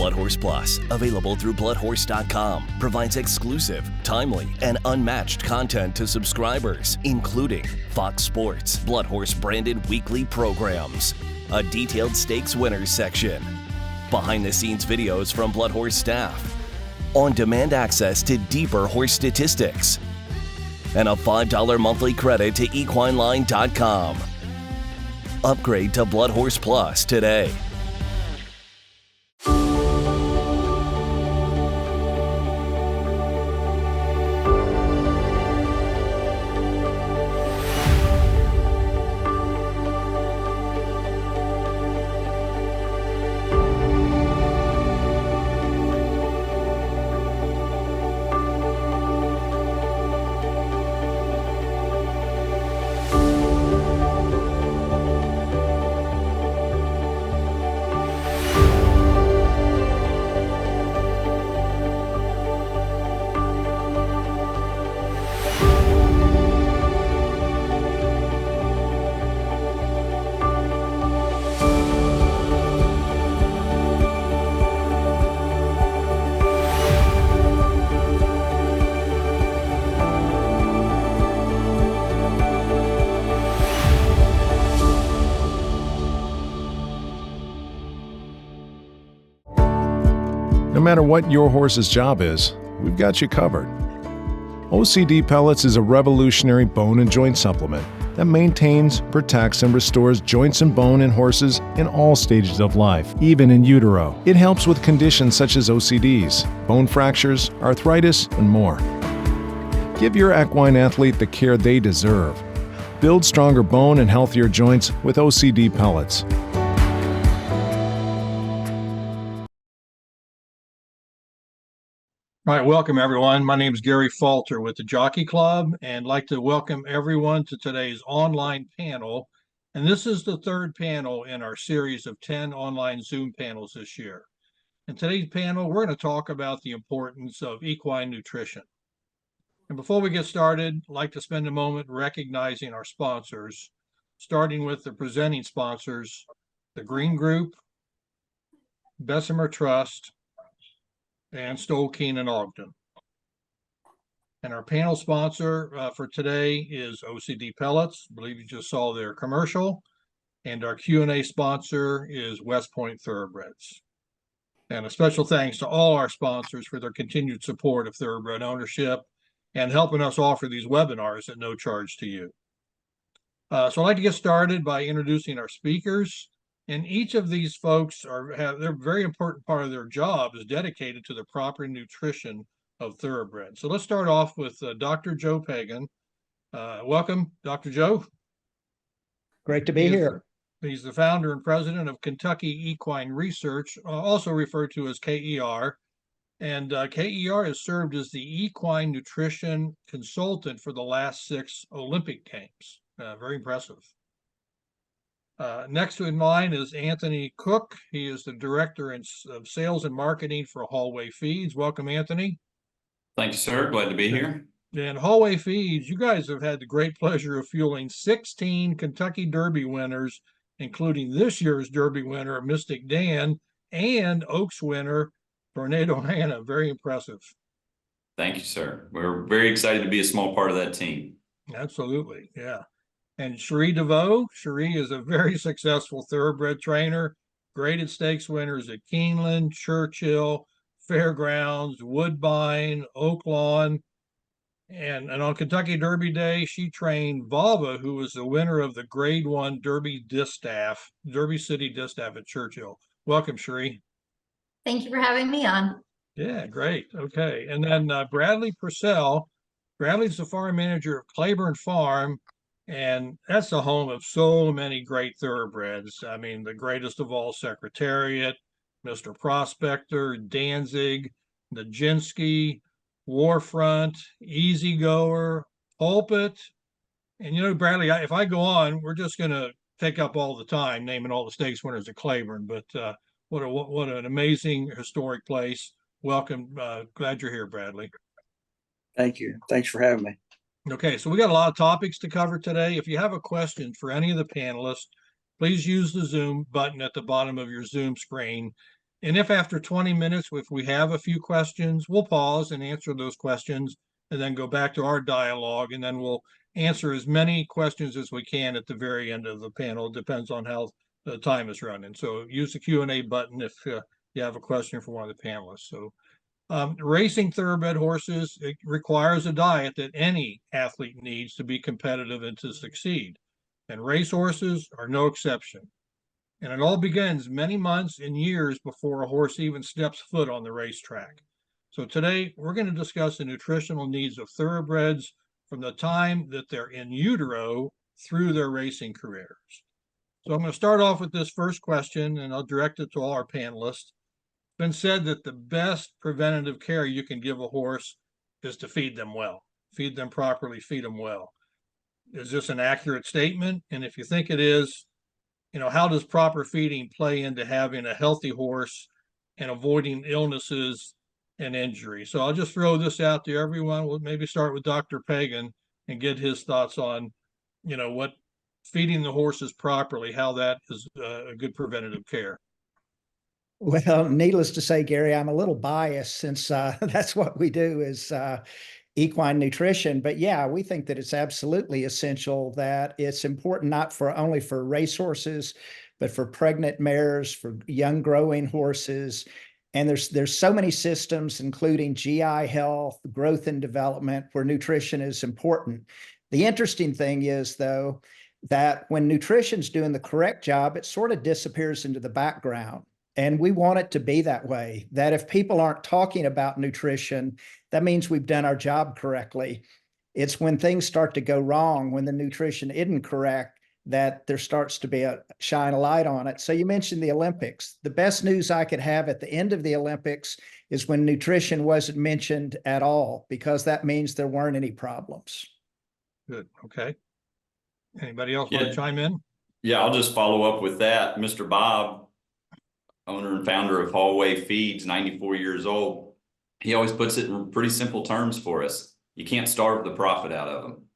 Blood Horse Plus, available through bloodhorse.com, provides exclusive, timely, and unmatched content to subscribers, including Fox Sports, Blood Horse branded weekly programs, a detailed stakes winners section, behind-the-scenes videos from Blood Horse staff, on-demand access to deeper horse statistics, and a $5 monthly credit to equineline.com. Upgrade to Blood Horse Plus today. No matter what your horse's job is, we've got you covered. OCD Pellets is a revolutionary bone and joint supplement that maintains, protects, and restores joints and bone in horses in all stages of life, even in utero. It helps with conditions such as OCDs, bone fractures, arthritis, and more. Give your equine athlete the care they deserve. Build stronger bone and healthier joints with OCD Pellets. All right, welcome everyone. My name is Gary Falter with the Jockey Club, and I'd like to welcome everyone to today's online panel. And this is the third panel in our series of 10 online Zoom panels this year. In today's panel, we're going to talk about the importance of equine nutrition. And before we get started, I'd like to spend a moment recognizing our sponsors, starting with the presenting sponsors, the Green Group, Bessemer Trust, and Stoll Keenan Ogden. And our panel sponsor for today is OCD Pellets. I believe you just saw their commercial. And our Q&A sponsor is West Point Thoroughbreds. And a special thanks to all our sponsors for their continued support of thoroughbred ownership and helping us offer these webinars at no charge to you. So I'd like to get started by introducing our speakers. And each of these folks have their very important part of their job is dedicated to the proper nutrition of thoroughbreds. So let's start off with Dr. Joe Pagan. Welcome, Dr. Joe. Great to be here. He's the founder and president of Kentucky Equine Research, also referred to as KER. And KER has served as the equine nutrition consultant for the last 6 Olympic Games. Very impressive. Next in line is Anthony Cook. He is the director of sales and marketing for Hallway Feeds. Welcome, Anthony. Thank you, sir. Glad to be here. And Hallway Feeds, you guys have had the great pleasure of fueling 16 Kentucky Derby winners, including this year's Derby winner, Mystic Dan, and Oaks winner, Tornado Hannah. Very impressive. Thank you, sir. We're very excited to be a small part of that team. Absolutely, yeah. And Cherie DeVoe. Cherie is a very successful thoroughbred trainer, graded stakes winners at Keeneland, Churchill, Fairgrounds, Woodbine, Oaklawn. And on Kentucky Derby Day, she trained Valva, who was the winner of the Grade 1 Derby Distaff, Derby City Distaff at Churchill. Welcome, Cherie. Thank you for having me on. Yeah, great. Okay. And then Bradley Purcell. Bradley's the farm manager of Claiborne Farm. And that's the home of so many great thoroughbreds. I mean, the greatest of all, Secretariat, Mr. Prospector, Danzig, Nijinsky, Warfront, Easy Goer, Pulpit. And, you know, Bradley, if I go on, we're just going to take up all the time naming all the stakes winners at Claiborne. But what an amazing historic place. Welcome. Glad you're here, Bradley. Thank you. Thanks for having me. Okay, so we got a lot of topics to cover today. If you have a question for any of the panelists, please use the Zoom button at the bottom of your Zoom screen. And if after 20 minutes, if we have a few questions, we'll pause and answer those questions and then go back to our dialogue. And then we'll answer as many questions as we can at the very end of the panel. It depends on how the time is running. So use the Q&A button if you have a question for one of the panelists. So racing thoroughbred horses, it requires a diet that any athlete needs to be competitive and to succeed. And racehorses are no exception. And it all begins many months and years before a horse even steps foot on the racetrack. So today we're going to discuss the nutritional needs of thoroughbreds from the time that they're in utero through their racing careers. So I'm going to start off with this first question, and I'll direct it to all our panelists. It's been said that the best preventative care you can give a horse is to feed them well, feed them properly, feed them well. Is this an accurate statement? And if you think it is, how does proper feeding play into having a healthy horse and avoiding illnesses and injury? So I'll just throw this out to everyone. We'll maybe start with Dr. Pagan and get his thoughts on, what feeding the horses properly, how that is a good preventative care. Well, needless to say, Gary, I'm a little biased since that's what we do is equine nutrition. But yeah, we think that it's absolutely essential, that it's important not for only for racehorses, but for pregnant mares, for young growing horses. And there's so many systems, including GI health, growth and development, where nutrition is important. The interesting thing is, though, that when nutrition's doing the correct job, it sort of disappears into the background. And we want it to be that way, that if people aren't talking about nutrition, that means we've done our job correctly. It's when things start to go wrong, when the nutrition isn't correct, that there starts to be shine a light on it. So you mentioned the Olympics. The best news I could have at the end of the Olympics is when nutrition wasn't mentioned at all, because that means there weren't any problems. Good. Okay. Anybody else want to chime in? Yeah, I'll just follow up with that. Mr. Bob, owner and founder of Hallway Feeds, 94 years old, he always puts it in pretty simple terms for us. You can't starve the profit out of them,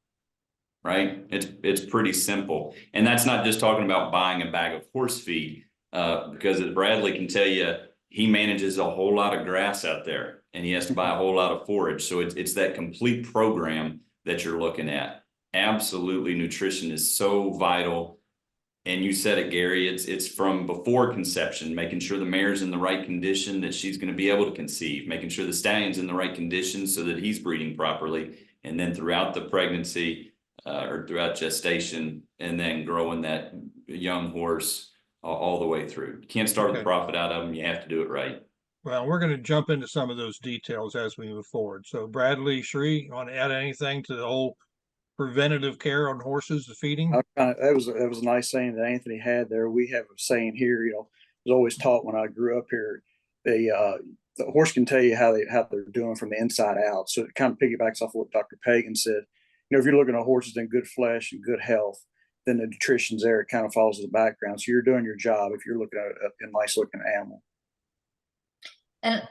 right? It's pretty simple. And that's not just talking about buying a bag of horse feed, because as Bradley can tell you, he manages a whole lot of grass out there and he has to buy a whole lot of forage. So it's that complete program that you're looking at. Absolutely, nutrition is so vital. And you said it, Gary, it's from before conception, making sure the mare's in the right condition that she's going to be able to conceive, making sure the stallion's in the right condition so that he's breeding properly. And then throughout the pregnancy or throughout gestation, and then growing that young horse all the way through. You can't starve the profit out of them. You have to do it right. Well, we're going to jump into some of those details as we move forward. So Bradley, Shree, you want to add anything to the whole preventative care on horses, the feeding? That was a nice saying that Anthony had there. We have a saying here, was always taught when I grew up here. The horse can tell you how they're doing from the inside out. So it kind of piggybacks off what Dr. Pagan said. If you're looking at horses in good flesh and good health, then the nutrition's there. It kind of follows the background. So you're doing your job if you're looking at a nice looking animal. And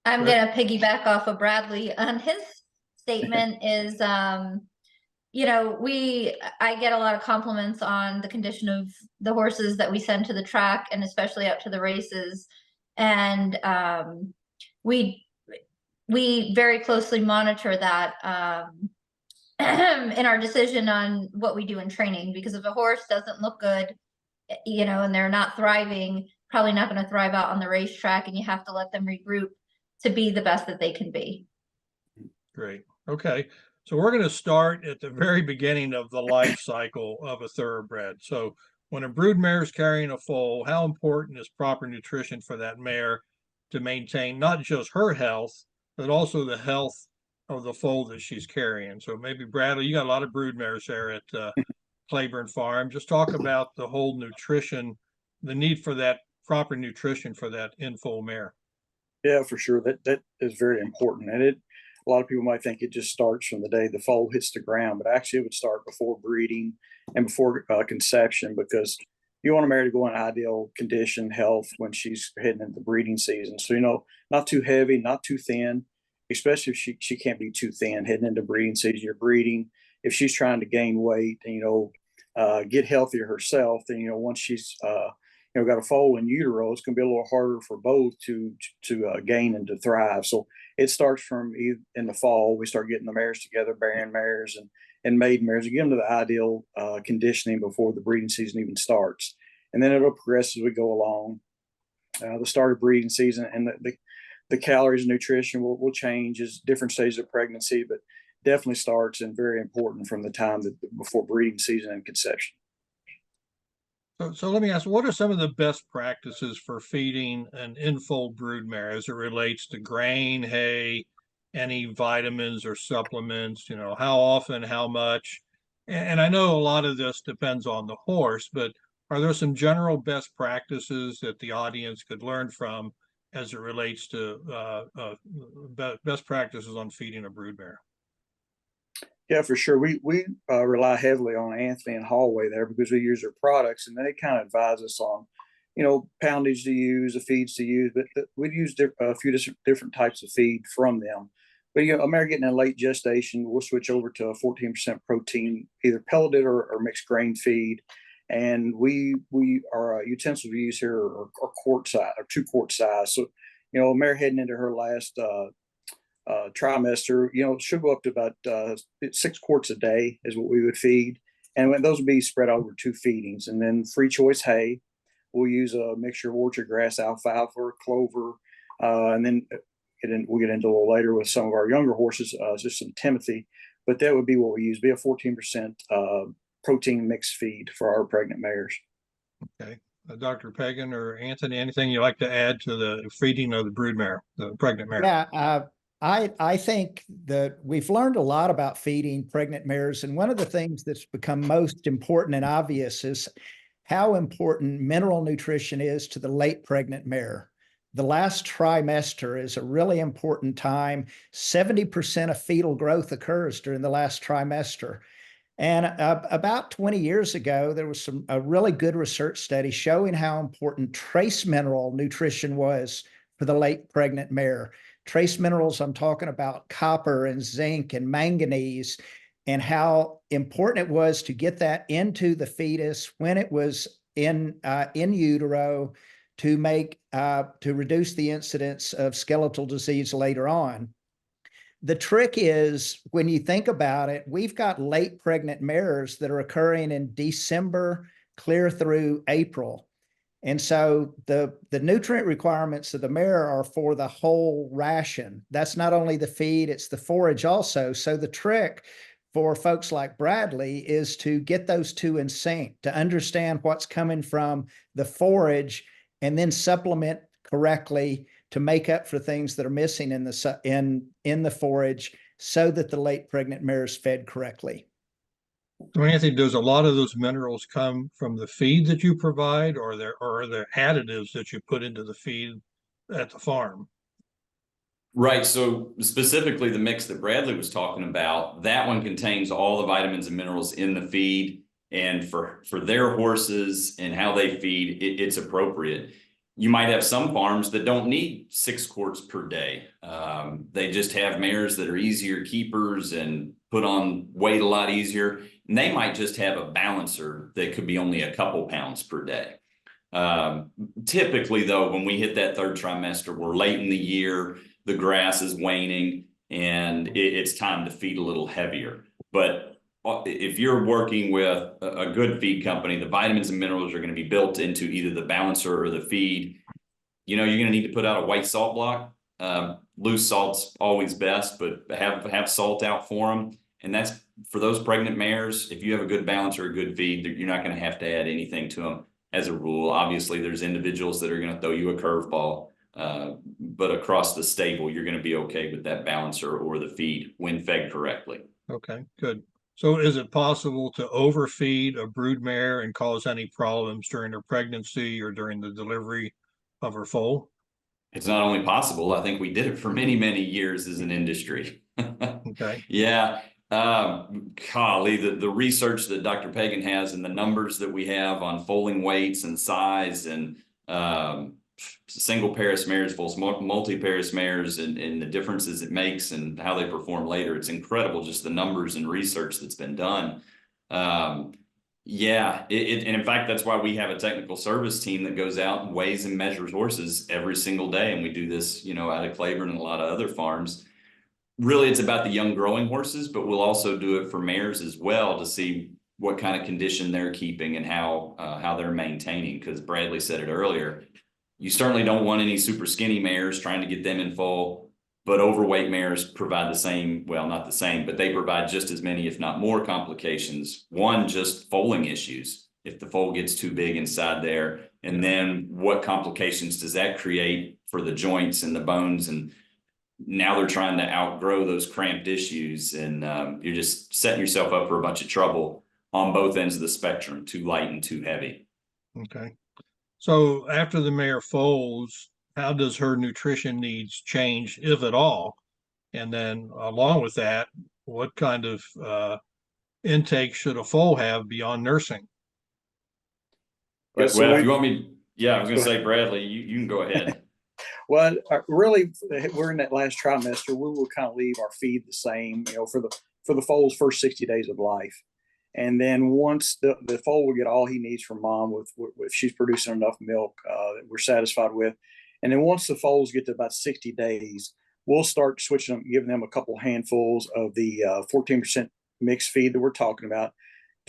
I'm going to piggyback off of Bradley on his statement is, I get a lot of compliments on the condition of the horses that we send to the track and especially out to the races. And we very closely monitor that in our decision on what we do in training, because if a horse doesn't look good, and they're not thriving, probably not going to thrive out on the racetrack, and you have to let them regroup to be the best that they can be. Great. Okay. So we're going to start at the very beginning of the life cycle of a thoroughbred. So when a brood mare is carrying a foal, how important is proper nutrition for that mare to maintain not just her health, but also the health of the foal that she's carrying? So maybe Bradley, you got a lot of brood mares there at Claiborne Farm. Just talk about the whole nutrition, the need for that proper nutrition for that in-foal mare. Yeah, for sure. That is very important. And a lot of people might think it just starts from the day the foal hits the ground, but actually it would start before breeding and before conception, because you want a mare to go in ideal condition, health when she's heading into the breeding season. So, not too heavy, not too thin, especially if she can't be too thin heading into breeding season. You're breeding. If she's trying to gain weight and, get healthier herself, then, once she's, got a foal in utero, it's going to be a little harder for both to gain and to thrive. So it starts from in the fall. We start getting the mares together, bearing mares and maiden mares, and get them to the ideal conditioning before the breeding season even starts. And then it'll progress as we go along. The start of breeding season and the calories and nutrition will change as different stages of pregnancy, but definitely starts and very important from the time before breeding season and conception. So let me ask, what are some of the best practices for feeding an in-foal broodmare as it relates to grain, hay, any vitamins or supplements, how often, how much? And I know a lot of this depends on the horse, but are there some general best practices that the audience could learn from as it relates to best practices on feeding a broodmare? Yeah, for sure. We rely heavily on Anthony and Hallway there because we use their products, and they kind of advise us on, poundage to use, the feeds to use. But we use a few different types of feed from them. But a mare getting in late gestation, we'll switch over to a 14% protein, either pelleted or mixed grain feed. And our utensils we use here are quart size or 2-quart size. So, a mare heading into her last trimester, should go up to about 6 quarts a day is what we would feed. And those would be spread over 2 feedings. And then free choice hay, we'll use a mixture of orchard grass, alfalfa, clover, and then we'll get into a little later with some of our younger horses, just some Timothy. But that would be what we use, be a 14% protein mixed feed for our pregnant mares. Okay. Dr. Pagan or Anthony, anything you'd like to add to the feeding of the broodmare, the pregnant mare? Yeah, I think that we've learned a lot about feeding pregnant mares, and one of the things that's become most important and obvious is how important mineral nutrition is to the late pregnant mare. The last trimester is a really important time. 70% of fetal growth occurs during the last trimester. And about 20 years ago, there was a really good research study showing how important trace mineral nutrition was for the late pregnant mare. Trace minerals, I'm talking about copper and zinc and manganese, and how important it was to get that into the fetus when it was in utero to reduce the incidence of skeletal disease later on. The trick is, when you think about it, we've got late pregnant mares that are occurring in December clear through April. And so the nutrient requirements of the mare are for the whole ration. That's not only the feed, it's the forage also. So the trick for folks like Bradley is to get those two in sync, to understand what's coming from the forage and then supplement correctly to make up for things that are missing in the forage so that the late pregnant mare is fed correctly. So Anthony, does a lot of those minerals come from the feed that you provide, or are there additives that you put into the feed at the farm? Right. So specifically the mix that Bradley was talking about, that one contains all the vitamins and minerals in the feed. And for their horses and how they feed, it's appropriate. You might have some farms that don't need 6 quarts per day. They just have mares that are easier keepers and put on weight a lot easier. And they might just have a balancer that could be only a couple pounds per day. Typically, though, when we hit that 3rd trimester, we're late in the year, the grass is waning, and it's time to feed a little heavier. But if you're working with a good feed company, the vitamins and minerals are going to be built into either the balancer or the feed. You're going to need to put out a white salt block. Loose salt's always best, but have salt out for them. And that's for those pregnant mares. If you have a good balancer or a good feed, you're not going to have to add anything to them as a rule. Obviously, there's individuals that are going to throw you a curveball, but across the stable, you're going to be okay with that balancer or the feed when fed correctly. Okay, good. So is it possible to overfeed a broodmare and cause any problems during her pregnancy or during the delivery of her foal? It's not only possible, I think we did it for many, many years as an industry. Okay. Yeah. Golly, the research that Dr. Pagan has and the numbers that we have on foaling weights and size and single Paris mares versus multi-Paris mares and the differences it makes and how they perform later. It's incredible, just the numbers and research that's been done. Yeah, and in fact, that's why we have a technical service team that goes out and weighs and measures horses every single day. And we do this, out of Claiborne and a lot of other farms. Really, it's about the young growing horses, but we'll also do it for mares as well to see what kind of condition they're keeping and how they're maintaining. Because Bradley said it earlier, you certainly don't want any super skinny mares trying to get them in foal, but overweight mares provide the same, well, not the same, but they provide just as many, if not more complications. One, just foaling issues. If the foal gets too big inside there, and then what complications does that create for the joints and the bones? And now they're trying to outgrow those cramped issues, and you're just setting yourself up for a bunch of trouble on both ends of the spectrum, too light and too heavy. Okay. So after the mare foals, how does her nutrition needs change, if at all? And then along with that, what kind of intake should a foal have beyond nursing? Well, So if you want me, yeah, I was going to Go say, Bradley, you can go ahead. Well, really, we're in that last trimester. We will kind of leave our feed the same, for the foal's first 60 days of life, and then once the foal will get all he needs from mom, with if she's producing enough milk that we're satisfied with, and then once the foals get to about 60 days, we'll start switching them, giving them a couple handfuls of the 14% mixed feed that we're talking about,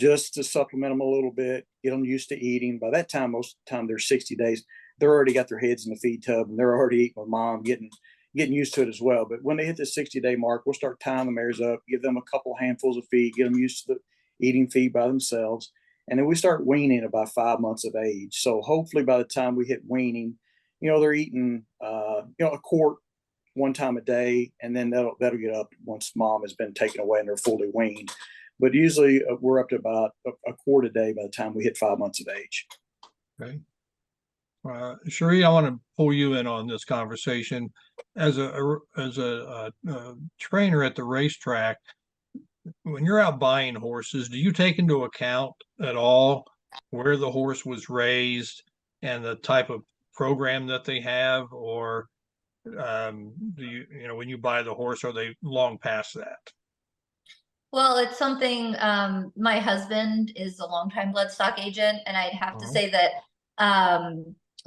just to supplement them a little bit, get them used to eating. By that time, most of the time they're 60 days, they're already got their heads in the feed tub and they're already eating with mom, getting used to it as well. But when they hit the 60-day mark, we'll start tying the mares up, give them a couple handfuls of feed, get them used to the eating feed by themselves. And then we start weaning about 5 months of age. So hopefully by the time we hit weaning, they're eating, a quart one time a day, and then that'll get up once mom has been taken away and they're fully weaned. But usually we're up to about a quart a day by the time we hit 5 months of age. Okay. Cherie, I want to pull you in on this conversation. As a trainer at the racetrack, when you're out buying horses, do you take into account at all where the horse was raised and the type of program that they have, or do when you buy the horse, are they long past that? Well, it's something, my husband is a longtime bloodstock agent, and I'd have to say that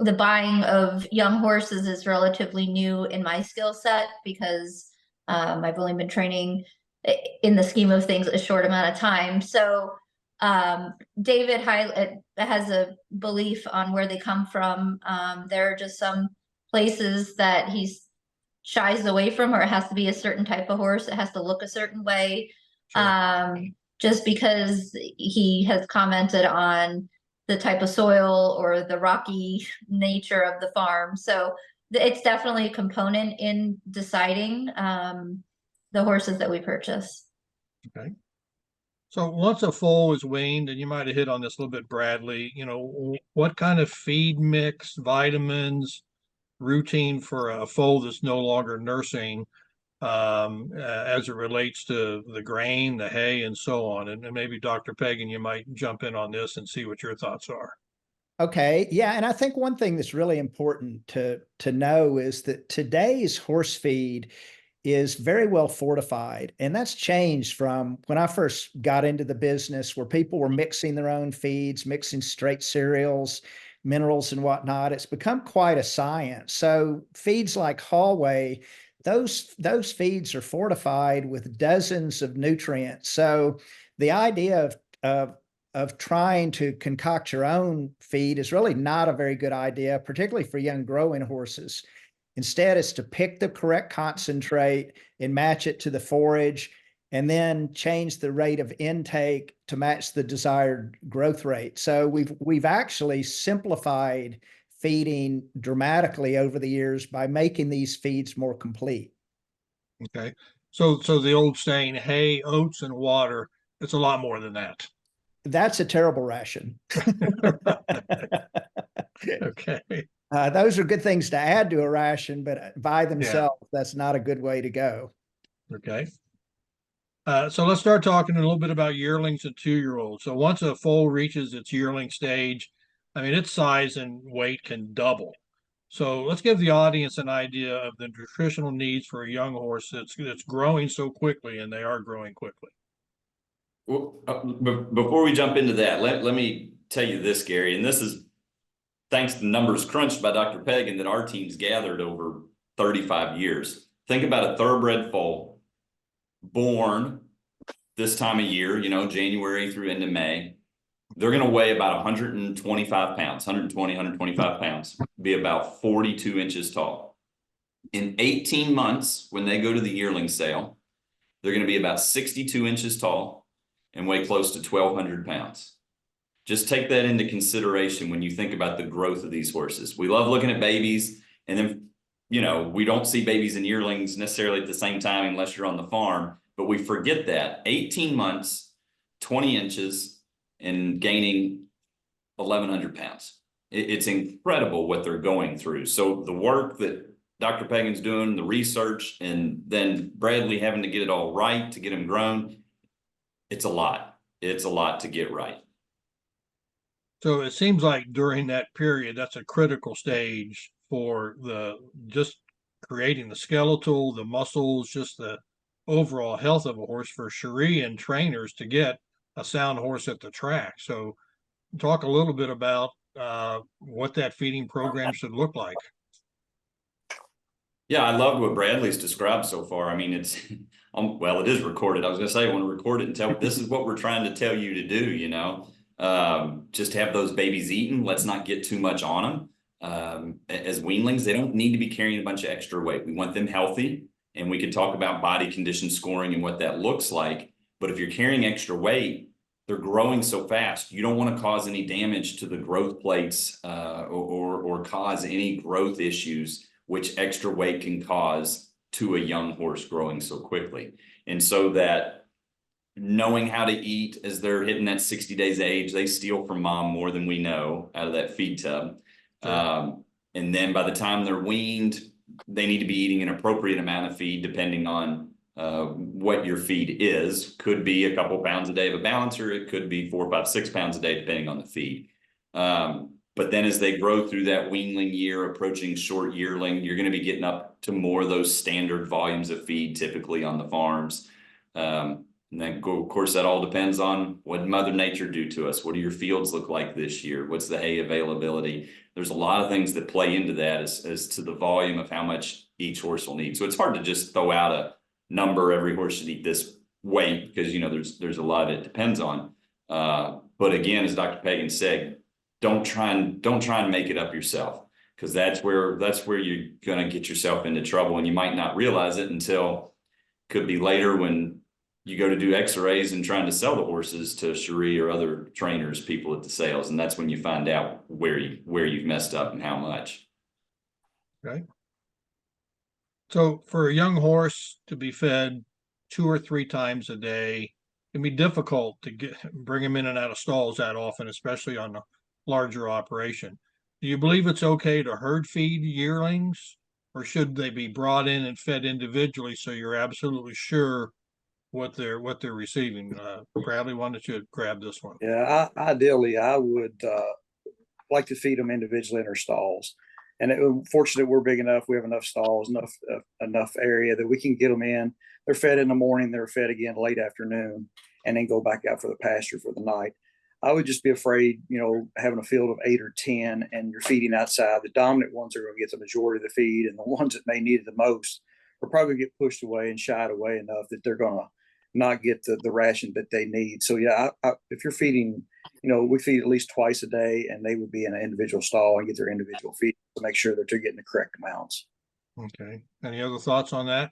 the buying of young horses is relatively new in my skill set, because I've only been training, in the scheme of things, a short amount of time. So David has a belief on where they come from. There are just some places that he shies away from, or it has to be a certain type of horse. It has to look a certain way. Sure. Just because he has commented on the type of soil or the rocky nature of the farm. So it's definitely a component in deciding the horses that we purchase. Okay. So once a foal is weaned, and you might have hit on this a little bit, Bradley, what kind of feed mix, vitamins, routine for a foal that's no longer nursing, as it relates to the grain, the hay, and so on. And maybe Dr. Pagan, you might jump in on this and see what your thoughts are. Okay, yeah, and I think one thing that's really important to know is that today's horse feed is very well fortified, and that's changed from when I first got into the business, where people were mixing their own feeds, mixing straight cereals, minerals and whatnot. It's become quite a science. So feeds like Hallway, those feeds are fortified with dozens of nutrients. So the idea of trying to concoct your own feed is really not a very good idea, particularly for young growing horses. Instead, it's to pick the correct concentrate and match it to the forage, and then change the rate of intake to match the desired growth rate. So we've actually simplified feeding dramatically over the years by making these feeds more complete. Okay. So the old saying, hay, oats, and water, it's a lot more than that. That's a terrible ration. Okay. Those are good things to add to a ration, but by themselves, that's not a good way to go. Okay. So let's start talking a little bit about yearlings and 2-year-olds. So once a foal reaches its yearling stage, I mean, its size and weight can double. So let's give the audience an idea of the nutritional needs for a young horse that's growing so quickly, and they are growing quickly. Before we jump into that, let me tell you this, Gary, and this is thanks to numbers crunched by Dr. Pagan that our team's gathered over 35 years. Think about a thoroughbred foal born this time of year, January through into May. They're going to weigh about 125 pounds, 120, 125 pounds, be about 42 inches tall. In 18 months, when they go to the yearling sale, they're going to be about 62 inches tall and weigh close to 1,200 pounds. Just take that into consideration when you think about the growth of these horses. We love looking at babies, and then, we don't see babies and yearlings necessarily at the same time unless you're on the farm, but we forget that 18 months, 20 inches, and gaining 1,100 pounds. It's incredible what they're going through. So the work that Dr. Pagan's doing, the research, and then Bradley having to get it all right to get them grown, it's a lot. It's a lot to get right. So it seems like during that period, that's a critical stage for just creating the skeletal, the muscles, just the overall health of a horse for Cherie and trainers to get a sound horse at the track. So talk a little bit about what that feeding program should look like. Yeah, I loved what Bradley's described so far. I mean, it's, well, it is recorded. I was going to say, I want to record it and tell, this is what we're trying to tell you to do, just have those babies eaten. Let's not get too much on them. As weanlings, they don't need to be carrying a bunch of extra weight. We want them healthy, and we could talk about body condition scoring and what that looks like. But if you're carrying extra weight, they're growing so fast. You don't want to cause any damage to the growth plates or cause any growth issues, which extra weight can cause to a young horse growing so quickly. And so that knowing how to eat as they're hitting that 60 days of age, they steal from mom more than we know out of that feed tub. Sure. And then by the time they're weaned, they need to be eating an appropriate amount of feed depending on what your feed is. Could be a couple pounds a day of a balancer. It could be 4, 5, 6 pounds a day, depending on the feed. But then as they grow through that weanling year, approaching short yearling, you're going to be getting up to more of those standard volumes of feed typically on the farms. And then, of course, that all depends on what Mother Nature do to us. What do your fields look like this year? What's the hay availability? There's a lot of things that play into that as to the volume of how much each horse will need. So it's hard to just throw out a number, every horse should eat this weight, because, there's a lot it depends on. But again, as Dr. Pagan said, don't try and make it up yourself, because that's where you're going to get yourself into trouble, and you might not realize it until could be later when you go to do x-rays and trying to sell the horses to Cherie or other trainers, people at the sales. And that's when you find out where you've messed up and how much. Okay. So for a young horse to be fed 2 or 3 times a day, it can be difficult to bring him in and out of stalls that often, especially on a larger operation. Do you believe it's okay to herd feed yearlings, or should they be brought in and fed individually so you're absolutely sure what they're receiving? Bradley, why don't you grab this one? Yeah, ideally, I would like to feed them individually in our stalls. And fortunately, we're big enough. We have enough stalls, enough area that we can get them in. They're fed in the morning. They're fed again late afternoon, and then go back out for the pasture for the night. I would just be afraid, having a field of 8 or 10, and you're feeding outside. The dominant ones are going to get the majority of the feed, and the ones that may need it the most are probably going to get pushed away and shied away enough that they're going to not get the ration that they need. So yeah, if you're feeding, we feed at least twice a day, and they would be in an individual stall and get their individual feed to make sure that they're getting the correct amounts. Okay. Any other thoughts on that?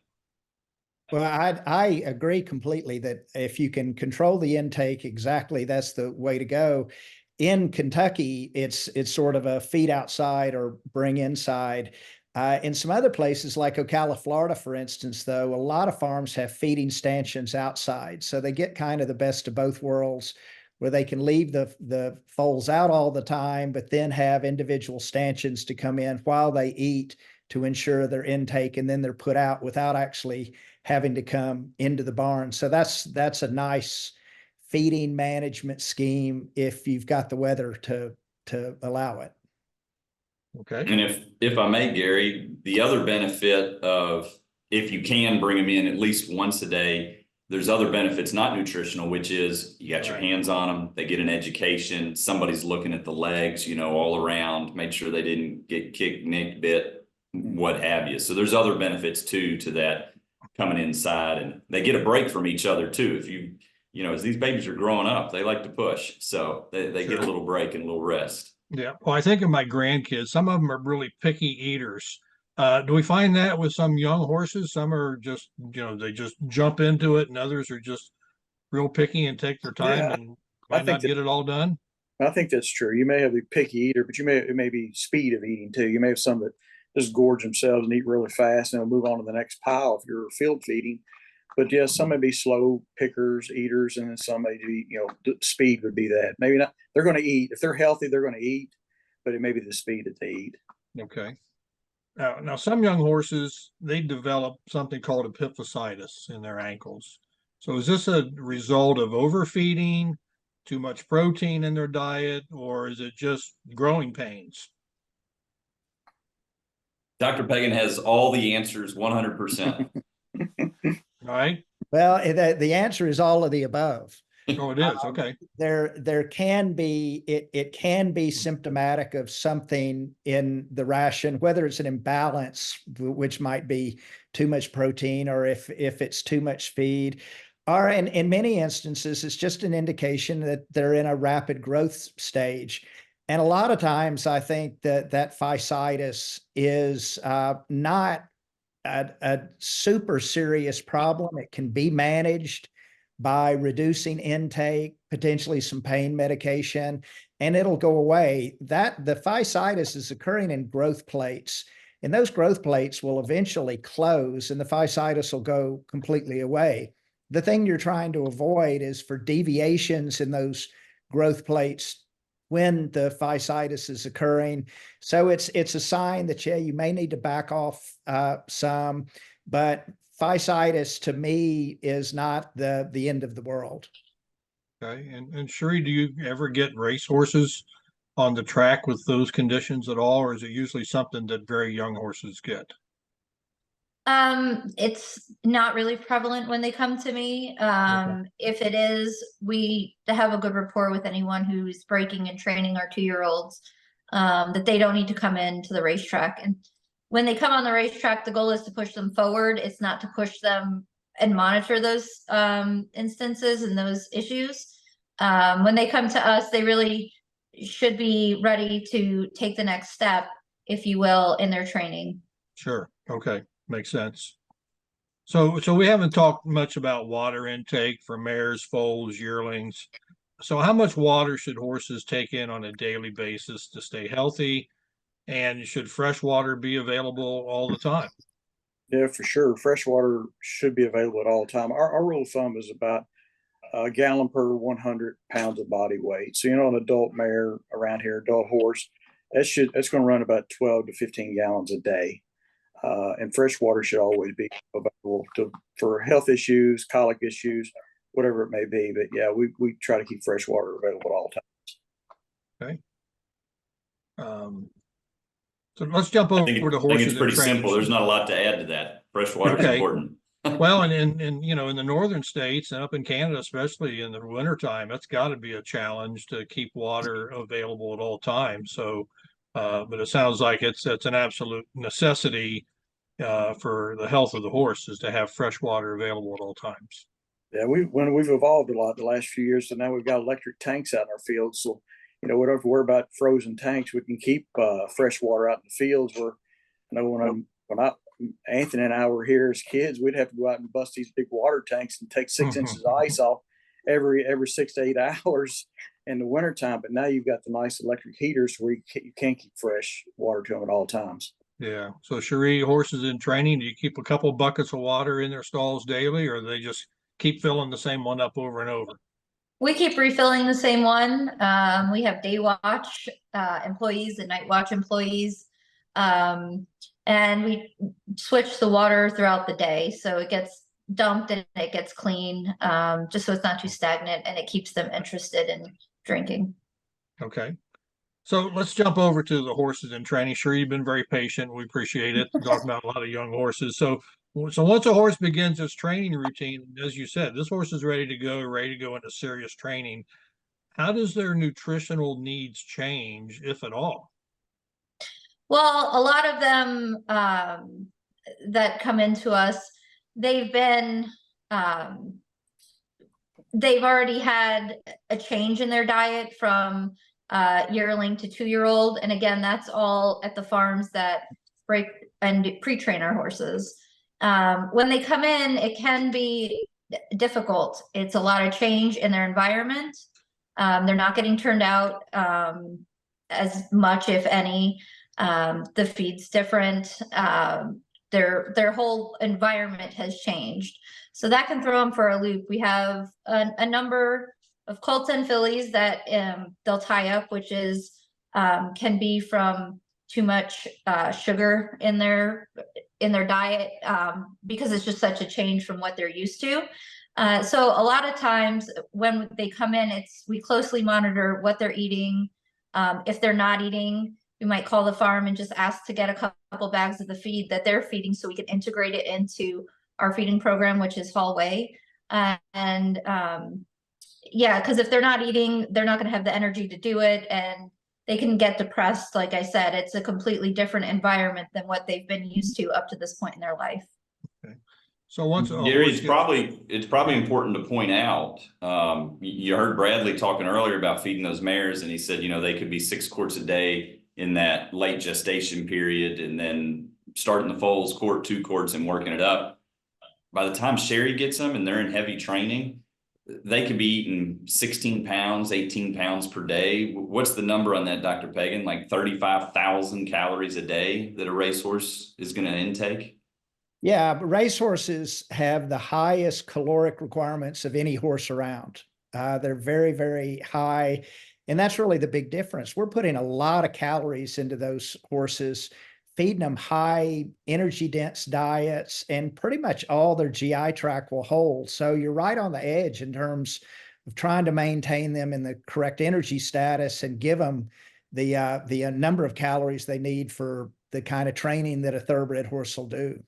Well, I agree completely that if you can control the intake exactly, that's the way to go. In Kentucky, it's sort of a feed outside or bring inside. In some other places like Ocala, Florida, for instance, though, a lot of farms have feeding stanchions outside. So they get kind of the best of both worlds, where they can leave the foals out all the time, but then have individual stanchions to come in while they eat to ensure their intake, and then they're put out without actually having to come into the barn. So that's a nice feeding management scheme if you've got the weather to allow it. Okay. And if I may, Gary, the other benefit of if you can bring them in at least once a day there's other benefits, not nutritional, which is you got your hands on them, they get an education, somebody's looking at the legs, you know, all around, make sure they didn't get kicked, nicked, bit, what have you. So there's other benefits too to that coming inside, and they get a break from each other too. If you know, as these babies are growing up, they like to push. So they get a little break and a little rest. Yeah. Well, I think of my grandkids, some of them are really picky eaters. Do we find that with some young horses? Some are just, you know, they just jump into it, and others are just real picky and take their time Yeah, and I might think not that get it all done. I think that's true. You may have the picky eater, but it may be speed of eating too. You may have some that just gorge themselves and eat really fast and they'll move on to the next pile if you're field feeding. But yes, some may be slow pickers, eaters, and then some may be, you know, speed would be that. Maybe not. They're going to eat. If they're healthy, they're going to eat, but it may be the speed that they eat. Okay. Now some young horses, they develop something called epiphysitis in their ankles. So is this a result of overfeeding, too much protein in their diet, or is it just growing pains? Dr. Pagan has all the answers 100%. All right. Well, the answer is all of the above. Oh, it is. Okay. There can be it can be symptomatic of something in the ration, whether it's an imbalance, which might be too much protein, or if it's too much feed, or in many instances, it's just an indication that they're in a rapid growth stage. And a lot of times, I think that fasciitis is not a super serious problem. It can be managed by reducing intake, potentially some pain medication, and it'll go away. That the fasciitis is occurring in growth plates, and those growth plates will eventually close and the fasciitis will go completely away. The thing you're trying to avoid is for deviations in those growth plates when the fasciitis is occurring. So it's a sign that, yeah, you may need to back off some, but fasciitis to me is not the end of the world. Okay. And Sheree, do you ever get racehorses on the track with those conditions at all, or is it usually something that very young horses get? It's not really prevalent when they come to me. If it is, we have a good rapport with anyone who's breaking and training our 2-year-olds, that they don't need to come into the racetrack. And when they come on the racetrack, the goal is to push them forward. It's not to push them and monitor those instances and those issues. When they come to us, they really should be ready to take the next step, if you will, in their training. Sure. Okay. Makes sense. So we haven't talked much about water intake for mares, foals, yearlings. So how much water should horses take in on a daily basis to stay healthy? And should fresh water be available all the time? Yeah, for sure. Fresh water should be available at all time. Our rule of thumb is about a gallon per 100 pounds of body weight. So, you know, an adult mare around here, adult horse, that's going to run about 12 to 15 gallons a day. And fresh water should always be available for health issues, colic issues, whatever it may be. But yeah, we try to keep fresh water available at all times. Okay. So let's jump over to horses. I think it's pretty and training. simple. There's not a lot to add to that. Fresh water is important. Well, and you know, in the northern states and up in Canada, especially in the wintertime, that's got to be a challenge to keep water available at all times. So, but it sounds like it's an absolute necessity for the health of the horse is to have fresh water available at all times. Yeah, we've evolved a lot the last few years, so now we've got electric tanks out in our fields. So, you know, we don't have to worry about frozen tanks. We can keep fresh water out in the fields. Where I know when Anthony and I were here as kids, we'd have to go out and bust these big water tanks and take 6 inches of ice off every 6 to 8 hours in the wintertime. But now you've got the nice electric heaters where you can keep fresh water to them at all times. Yeah. So, Sheree, horses in training, do you keep a couple buckets of water in their stalls daily, or do they just keep filling the same one up over and over? We keep refilling the same one. We have day watch employees and night watch employees. And we switch the water throughout the day. So it gets dumped and it gets clean, just so it's not too stagnant and it keeps them interested in drinking. Okay. So let's jump over to the horses in training. Sure, you've been very patient. We appreciate it. Talking about a lot of young horses. So So once a horse begins its training routine, as you said, this horse is ready to go into serious training. How does their nutritional needs change, if at all? Well, a lot of them that come into us, they've been they've already had a change in their diet from yearling to 2-year-old, and again, that's all at the farms that break and pre-train our horses. When they come in, it can be difficult. It's a lot of change in their environment. They're not getting turned out as much, if any. The feed's different. Their whole environment has changed. So that can throw them for a loop. We have a number of colts and fillies that they'll tie up, which is can be from too much sugar in their diet because it's just such a change from what they're used to. So a lot of times when they come in, we closely monitor what they're eating. If they're not eating, we might call the farm and just ask to get a couple bags of the feed that they're feeding so we can integrate it into our feeding program, which is Hallway. Yeah, because if they're not eating, they're not going to have the energy to do it, and they can get depressed. Like I said, it's a completely different environment than what they've been used to up to this point in their life. Okay. So once Gary, it's probably important to point out, you heard Bradley talking earlier about feeding those mares, and he said, they could be 6 quarts a day in that late gestation period, and then starting the foals, 2 quarts, and working it up. By the time Sherry gets them and they're in heavy training, they could be eating 16 pounds, 18 pounds per day. What's the number on that, Dr. Pagan? Like 35,000 calories a day that a racehorse is going to intake? Yeah, but racehorses have the highest caloric requirements of any horse around. They're very, very high. And that's really the big difference. We're putting a lot of calories into those horses, feeding them high energy dense diets, and pretty much all their GI tract will hold. So you're right on the edge in terms of trying to maintain them in the correct energy status and give them the number of calories they need for the kind of training that a thoroughbred horse will do.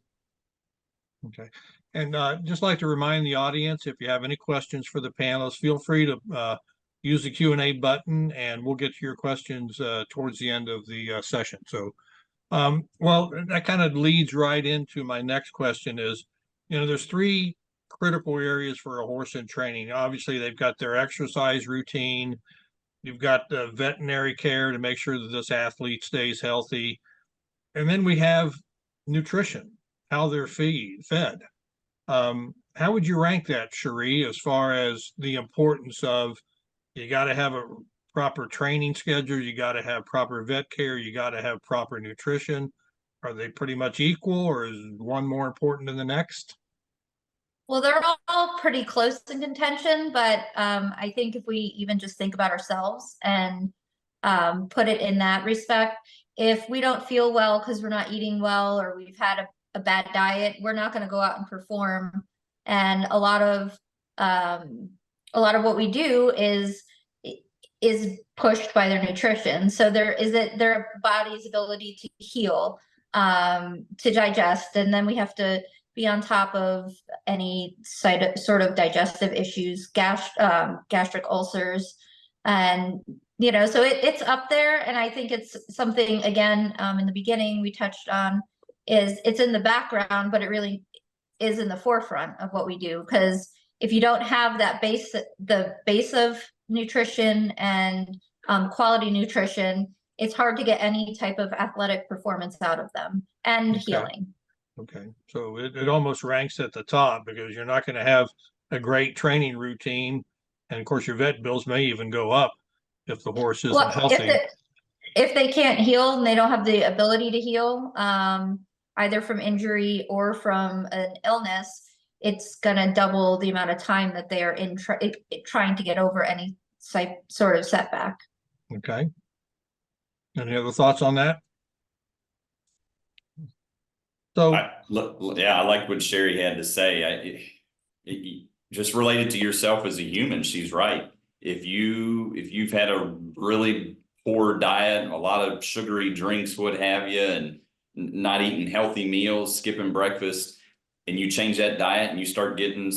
Okay. And just like to remind the audience, if you have any questions for the panelists, feel free to use the Q&A button, and we'll get to your questions towards the end of the session. So, well, that kind of leads right into my next question is, there's 3 critical areas for a horse in training. Obviously, they've got their exercise routine. You've got the veterinary care to make sure that this athlete stays healthy. And then we have nutrition, how they're fed. How would you rank that, Cherie, as far as the importance of, you got to have a proper training schedule, you got to have proper vet care, you got to have proper nutrition? Are they pretty much equal, or is one more important than the next? Well, they're all pretty close in contention, but I think if we even just think about ourselves and put it in that respect, if we don't feel well because we're not eating well, or we've had a bad diet, we're not going to go out and perform. And a lot of what we do is pushed by their nutrition. So there is their body's ability to heal, to digest, and then we have to be on top of any sort of digestive issues, gastric ulcers, and so it's up there. And I think it's something, again, in the beginning we touched on, is it's in the background, but it really is in the forefront of what we do. Because if you don't have that the base of nutrition and quality nutrition, it's hard to get any type of athletic performance out of them, and healing. Okay, so it almost ranks at the top, because you're not going to have a great training routine, and of course your vet bills may even go up if the horse isn't healthy. If they can't heal and they don't have the ability to heal, either from injury or from an illness, it's going to double the amount of time that they are in trying to get over any sort of setback. Okay. Any other thoughts on that? So, I like what Sherry had to say. Just related to yourself as a human, she's right. If you've had a really poor diet, a lot of sugary drinks, what have you, and not eating healthy meals, skipping breakfast, and you change that diet and you start getting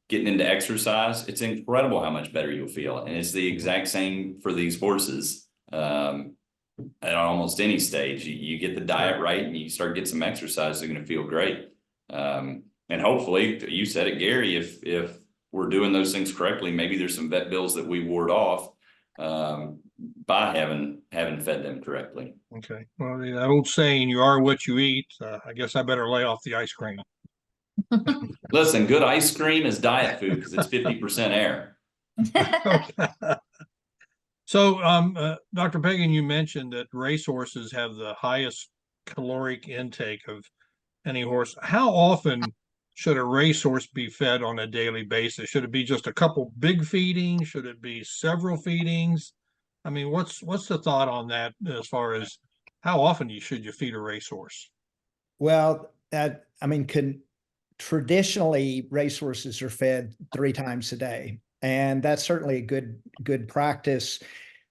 into exercise, it's incredible how much better you'll feel. And it's the exact same for these horses. At almost any stage, you get the diet right and you start getting some exercise, they're going to feel great. And hopefully, you said it, Gary, if we're doing those things correctly, maybe there's some vet bills that we ward off by having fed them correctly. Okay. Well, that old saying, you are what you eat. I guess I better lay off the ice cream. Listen, good ice cream is diet food because it's 50% air. So, Dr. Pagan, you mentioned that racehorses have the highest caloric intake of any horse. How often should a racehorse be fed on a daily basis? Should it be just a couple big feedings? Should it be several feedings? I mean, what's the thought on that as far as how often should you feed a racehorse? Well, I mean, traditionally racehorses are fed 3 times a day, and that's certainly a good practice.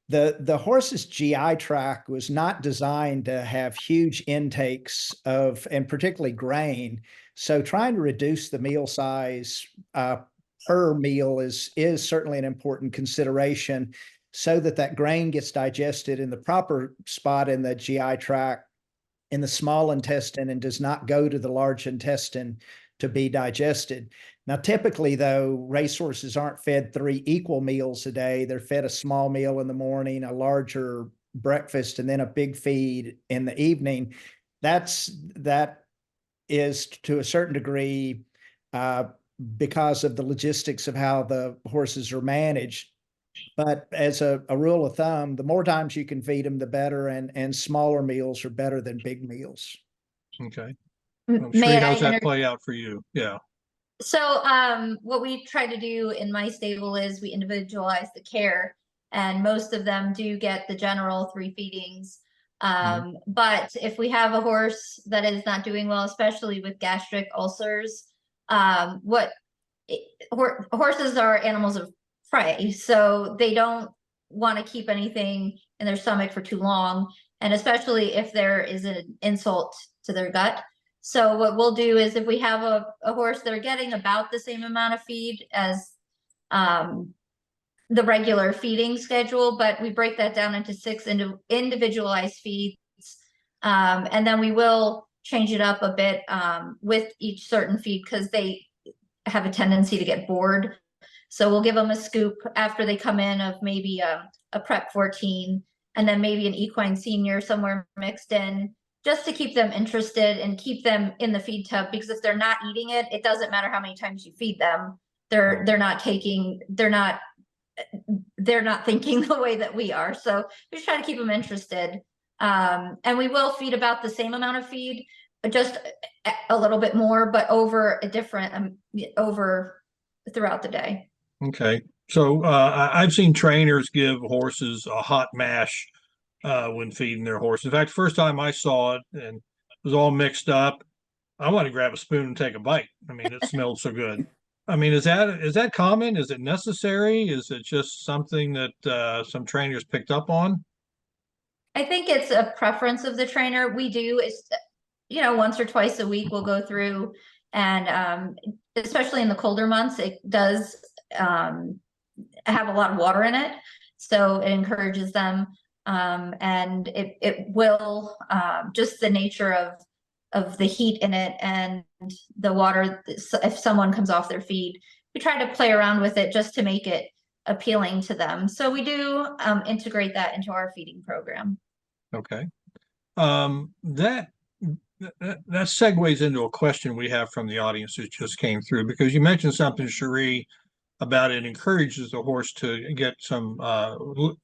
The horse's GI tract was not designed to have huge intakes of, and particularly grain. So trying to reduce the meal size per meal is certainly an important consideration, so that grain gets digested in the proper spot in the GI tract in the small intestine and does not go to the large intestine to be digested. Now, typically, though, racehorses aren't fed 3 equal meals a day. They're fed a small meal in the morning, a larger breakfast, and then a big feed in the evening. That is to a certain degree because of the logistics of how the horses are managed. But as a rule of thumb, the more times you can feed them, the better, and smaller meals are better than big meals. Okay. May Sri, how's that play out for you? Yeah. So what we try to do in my stable is we individualize the care, and most of them do get the general 3 feedings. But if we have a horse that is not doing well, especially with gastric ulcers, horses are animals of prey, so they don't want to keep anything in their stomach for too long, and especially if there is an insult to their gut. So what we'll do is, if we have a horse that are getting about the same amount of feed as the regular feeding schedule, but we break that down into 6 individualized feeds, and then we will change it up a bit with each certain feed, because they have a tendency to get bored. So we'll give them a scoop after they come in of maybe a prep 14, and then maybe an equine senior somewhere mixed in, just to keep them interested and keep them in the feed tub. Because if they're not eating it, it doesn't matter how many times you feed them. They're not thinking the way that we are. So we just try to keep them interested. And we will feed about the same amount of feed, but just a little bit more, but over a different over throughout the day. Okay. So I've seen trainers give horses a hot mash when feeding their horse. In fact, first time I saw it and it was all mixed up, I want to grab a spoon and take a bite. I mean, it smelled so good. I mean, is that common? Is it necessary? Is it just something that some trainers picked up on? I think it's a preference of the trainer. We do is, once or twice a week we'll go through, and especially in the colder months, it does have a lot of water in it, so it encourages them. And it will, just the nature of the heat in it and the water, if someone comes off their feed, we try to play around with it just to make it appealing to them. So we do integrate that into our feeding program. Okay. That segues into a question we have from the audience that just came through, because you mentioned something, Cherie, about it encourages the horse to get some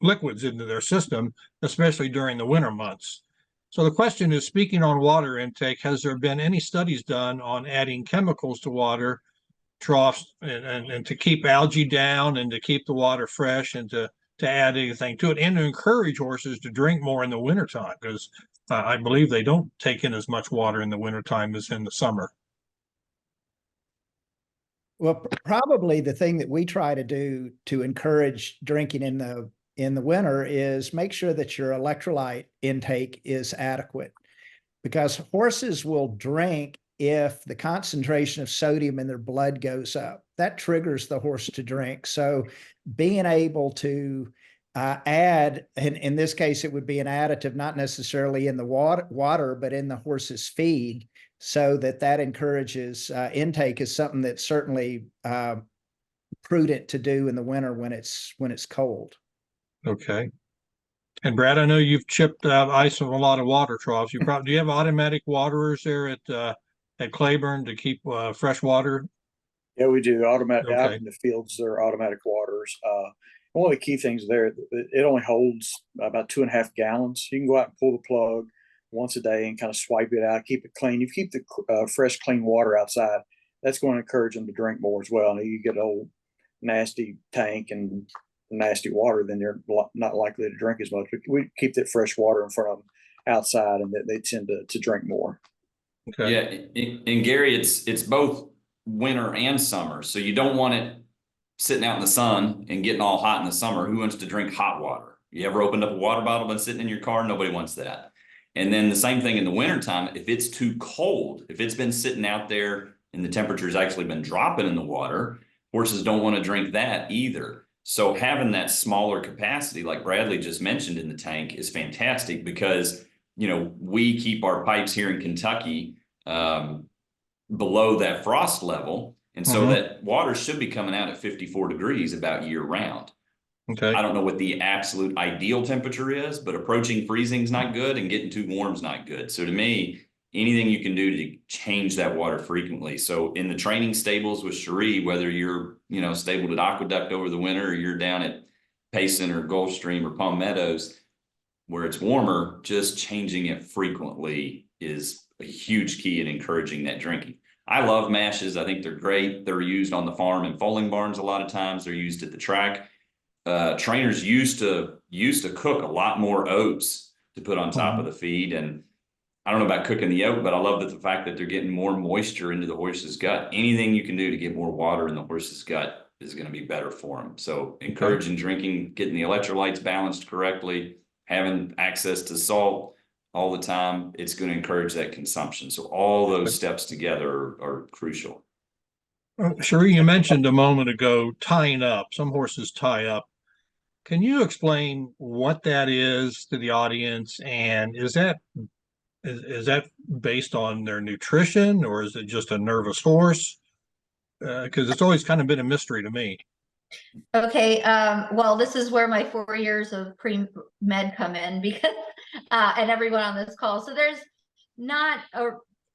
liquids into their system, especially during the winter months. So the question is, speaking on water intake, has there been any studies done on adding chemicals to water troughs and to keep algae down and to keep the water fresh, and to add anything to it, and to encourage horses to drink more in the wintertime? Because I believe they don't take in as much water in the wintertime as in the summer. Well, probably the thing that we try to do to encourage drinking in the winter is make sure that your electrolyte intake is adequate, because horses will drink if the concentration of sodium in their blood goes up. That triggers the horse to drink. So being able to add, and in this case, it would be an additive, not necessarily in the water, but in the horse's feed, so that encourages intake, is something that's certainly prudent to do in the winter when it's cold. Okay. And Brad, I know you've chipped out ice from a lot of water troughs. Do you have automatic waterers there at Claiborne to keep fresh water? Yeah, we do. Automatic out Okay. in the fields, there are automatic waters. One of the key things there, it only holds about 2.5 gallons. You can go out and pull the plug once a day and kind of swipe it out, keep it clean. If you keep the fresh, clean water outside, that's going to encourage them to drink more as well. And you get an old nasty tank and nasty water, then they're not likely to drink as much. But we keep that fresh water in front of them outside, and they tend to drink more. Okay. Yeah, and Gary, it's both winter and summer, so you don't want it sitting out in the sun and getting all hot in the summer. Who wants to drink hot water? You ever opened up a water bottle and sitting in your car? Nobody wants that. And then the same thing in the wintertime, if it's too cold, if it's been sitting out there and the temperature's actually been dropping in the water, horses don't want to drink that either. So having that smaller capacity, like Bradley just mentioned in the tank, is fantastic because, you know, we keep our pipes here in Kentucky below that frost level. And so that water should be coming out at 54 degrees about year round. Okay. I don't know what the absolute ideal temperature is, but approaching freezing is not good and getting too warm is not good. So to me, anything you can do to change that water frequently. So in the training stables with Cherie, whether you're, you know, stabled at Aqueduct over the winter, or you're down at Payson or Gulfstream or Palm Meadows, where it's warmer, just changing it frequently is a huge key in encouraging that drinking. I love mashes. I think they're great. They're used on the farm and foaling barns a lot of times. They're used at the track. Trainers used to cook a lot more oats to put on top of the feed. And I don't know about cooking the oat, but I love the fact that they're getting more moisture into the horse's gut. Anything you can do to get more water in the horse's gut is going to be better for them. So encouraging drinking, getting the electrolytes balanced correctly, having access to salt all the time, it's going to encourage that consumption. So all those steps together are crucial. Cherie, you mentioned a moment ago tying up. Some horses tie up. Can you explain what that is to the audience? And is that based on their nutrition, or is it just a nervous horse? Because it's always kind of been a mystery to me. Okay, well, this is where my 4 years of pre-med come in, because and everyone on this call. So there's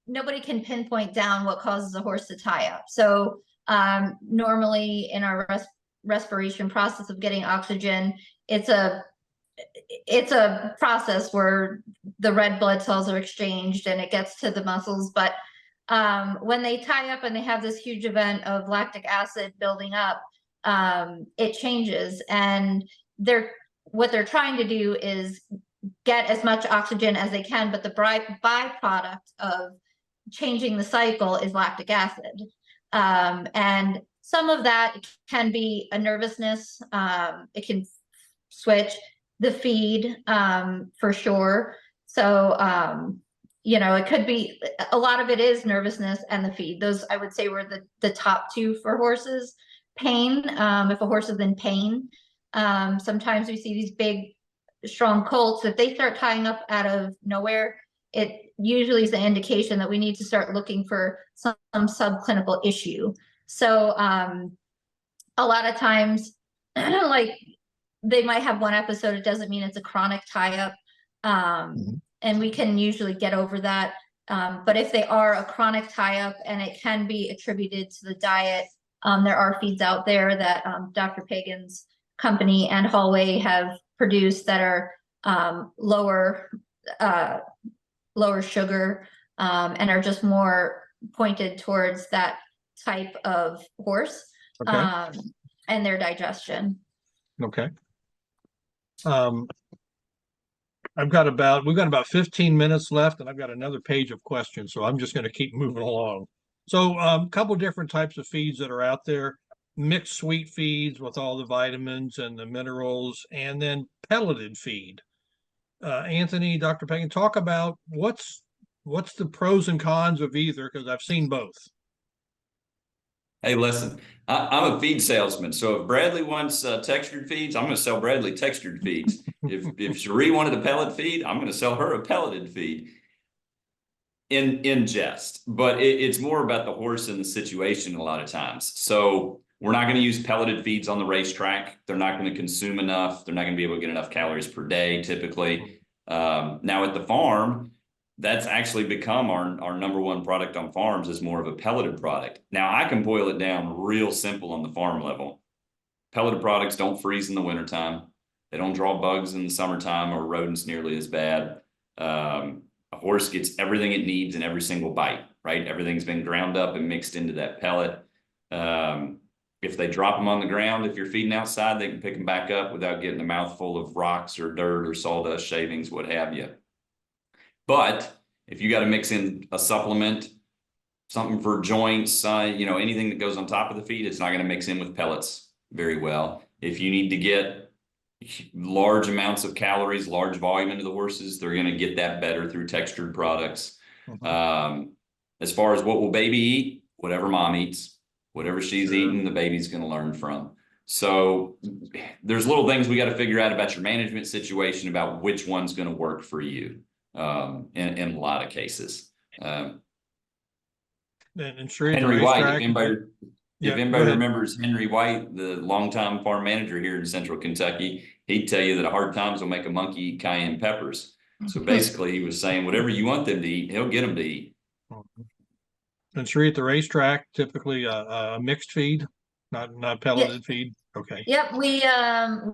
nobody can pinpoint down what causes a horse to tie up. So normally in our respiration process of getting oxygen, it's a process where the red blood cells are exchanged and it gets to the muscles. But when they tie up and they have this huge event of lactic acid building up, it changes, and what they're trying to do is get as much oxygen as they can, but the byproduct of changing the cycle is lactic acid. And some of that can be a nervousness. It can switch the feed for sure. So, you know, it could be, a lot of it is nervousness and the feed. Those, I would say, were the top two for horses. Pain, if a horse is in pain. Sometimes we see these big, strong colts. If they start tying up out of nowhere, it usually is an indication that we need to start looking for some subclinical issue. So a lot of times, like, they might have one episode, it doesn't mean it's a chronic tie-up. And we can usually get over that. But if they are a chronic tie-up and it can be attributed to the diet, there are feeds out there that Dr. Pagan's company and Hallway have produced that are lower sugar and are just more pointed towards that type of horse and their digestion. Okay. We've got about 15 minutes left, and I've got another page of questions, so I'm just going to keep moving along. So a couple different types of feeds that are out there: mixed sweet feeds with all the vitamins and the minerals, and then pelleted feed. Anthony, Dr. Pagan, talk about what's what's the pros and cons of either? Because I've seen both. Hey, listen, I'm a feed salesman. So if Bradley wants textured feeds, I'm going to sell Bradley textured feeds. If Cherie wanted a pellet feed, I'm going to sell her a pelleted feed. In jest, but it's more about the horse and the situation a lot of times. So we're not going to use pelleted feeds on the racetrack. They're not going to consume enough. They're not going to be able to get enough calories per day typically. Now at the farm, that's actually become our number one product on farms is more of a pelleted product. Now I can boil it down real simple on the farm level. Pelleted products don't freeze in the wintertime. They don't draw bugs in the summertime or rodents nearly as bad. A horse gets everything it needs in every single bite, right? Everything's been ground up and mixed into that pellet. If they drop them on the ground, if you're feeding outside, they can pick them back up without getting a mouthful of rocks or dirt or sawdust shavings, what have you. But if you got to mix in a supplement, something for joints, anything that goes on top of the feed, it's not going to mix in with pellets very well. If you need to get large amounts of calories, large volume into the horses, they're going to get that better through textured products. As far as what will baby eat, whatever mom eats, whatever she's eating, the baby's going to learn from. So there's little things we got to figure out about your management situation about which one's going to work for you in a lot of cases. And sure, Henry White, if Yeah, anybody remembers Henry White, the longtime farm manager here in Central Kentucky, he'd tell you that a hard times will make a monkey eat cayenne peppers. So basically, he was saying whatever you want them to eat, he'll get them to eat. And sure, at the racetrack, typically a mixed feed, not pelleted feed. Okay. Yep, we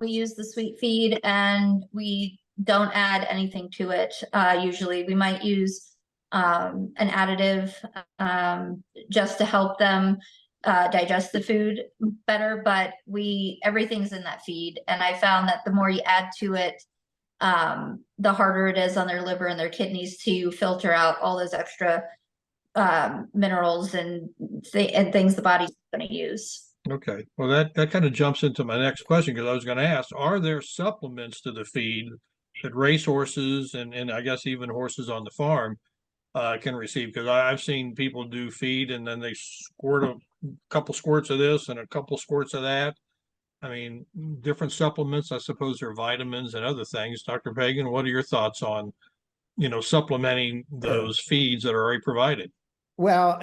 use the sweet feed and we don't add anything to it. Usually we might use an additive just to help them digest the food better, but everything's in that feed. And I found that the more you add to it, the harder it is on their liver and their kidneys to filter out all those extra minerals and things the body's going to use. Okay. Well, that kind of jumps into my next question, because I was going to ask, are there supplements to the feed that racehorses and I guess even horses on the farm can receive? Because I've seen people do feed and then they squirt a couple squirts of this and a couple squirts of that. I mean, different supplements, I suppose there are vitamins and other things. Dr. Pagan, what are your thoughts on, supplementing those feeds that are already provided? Well,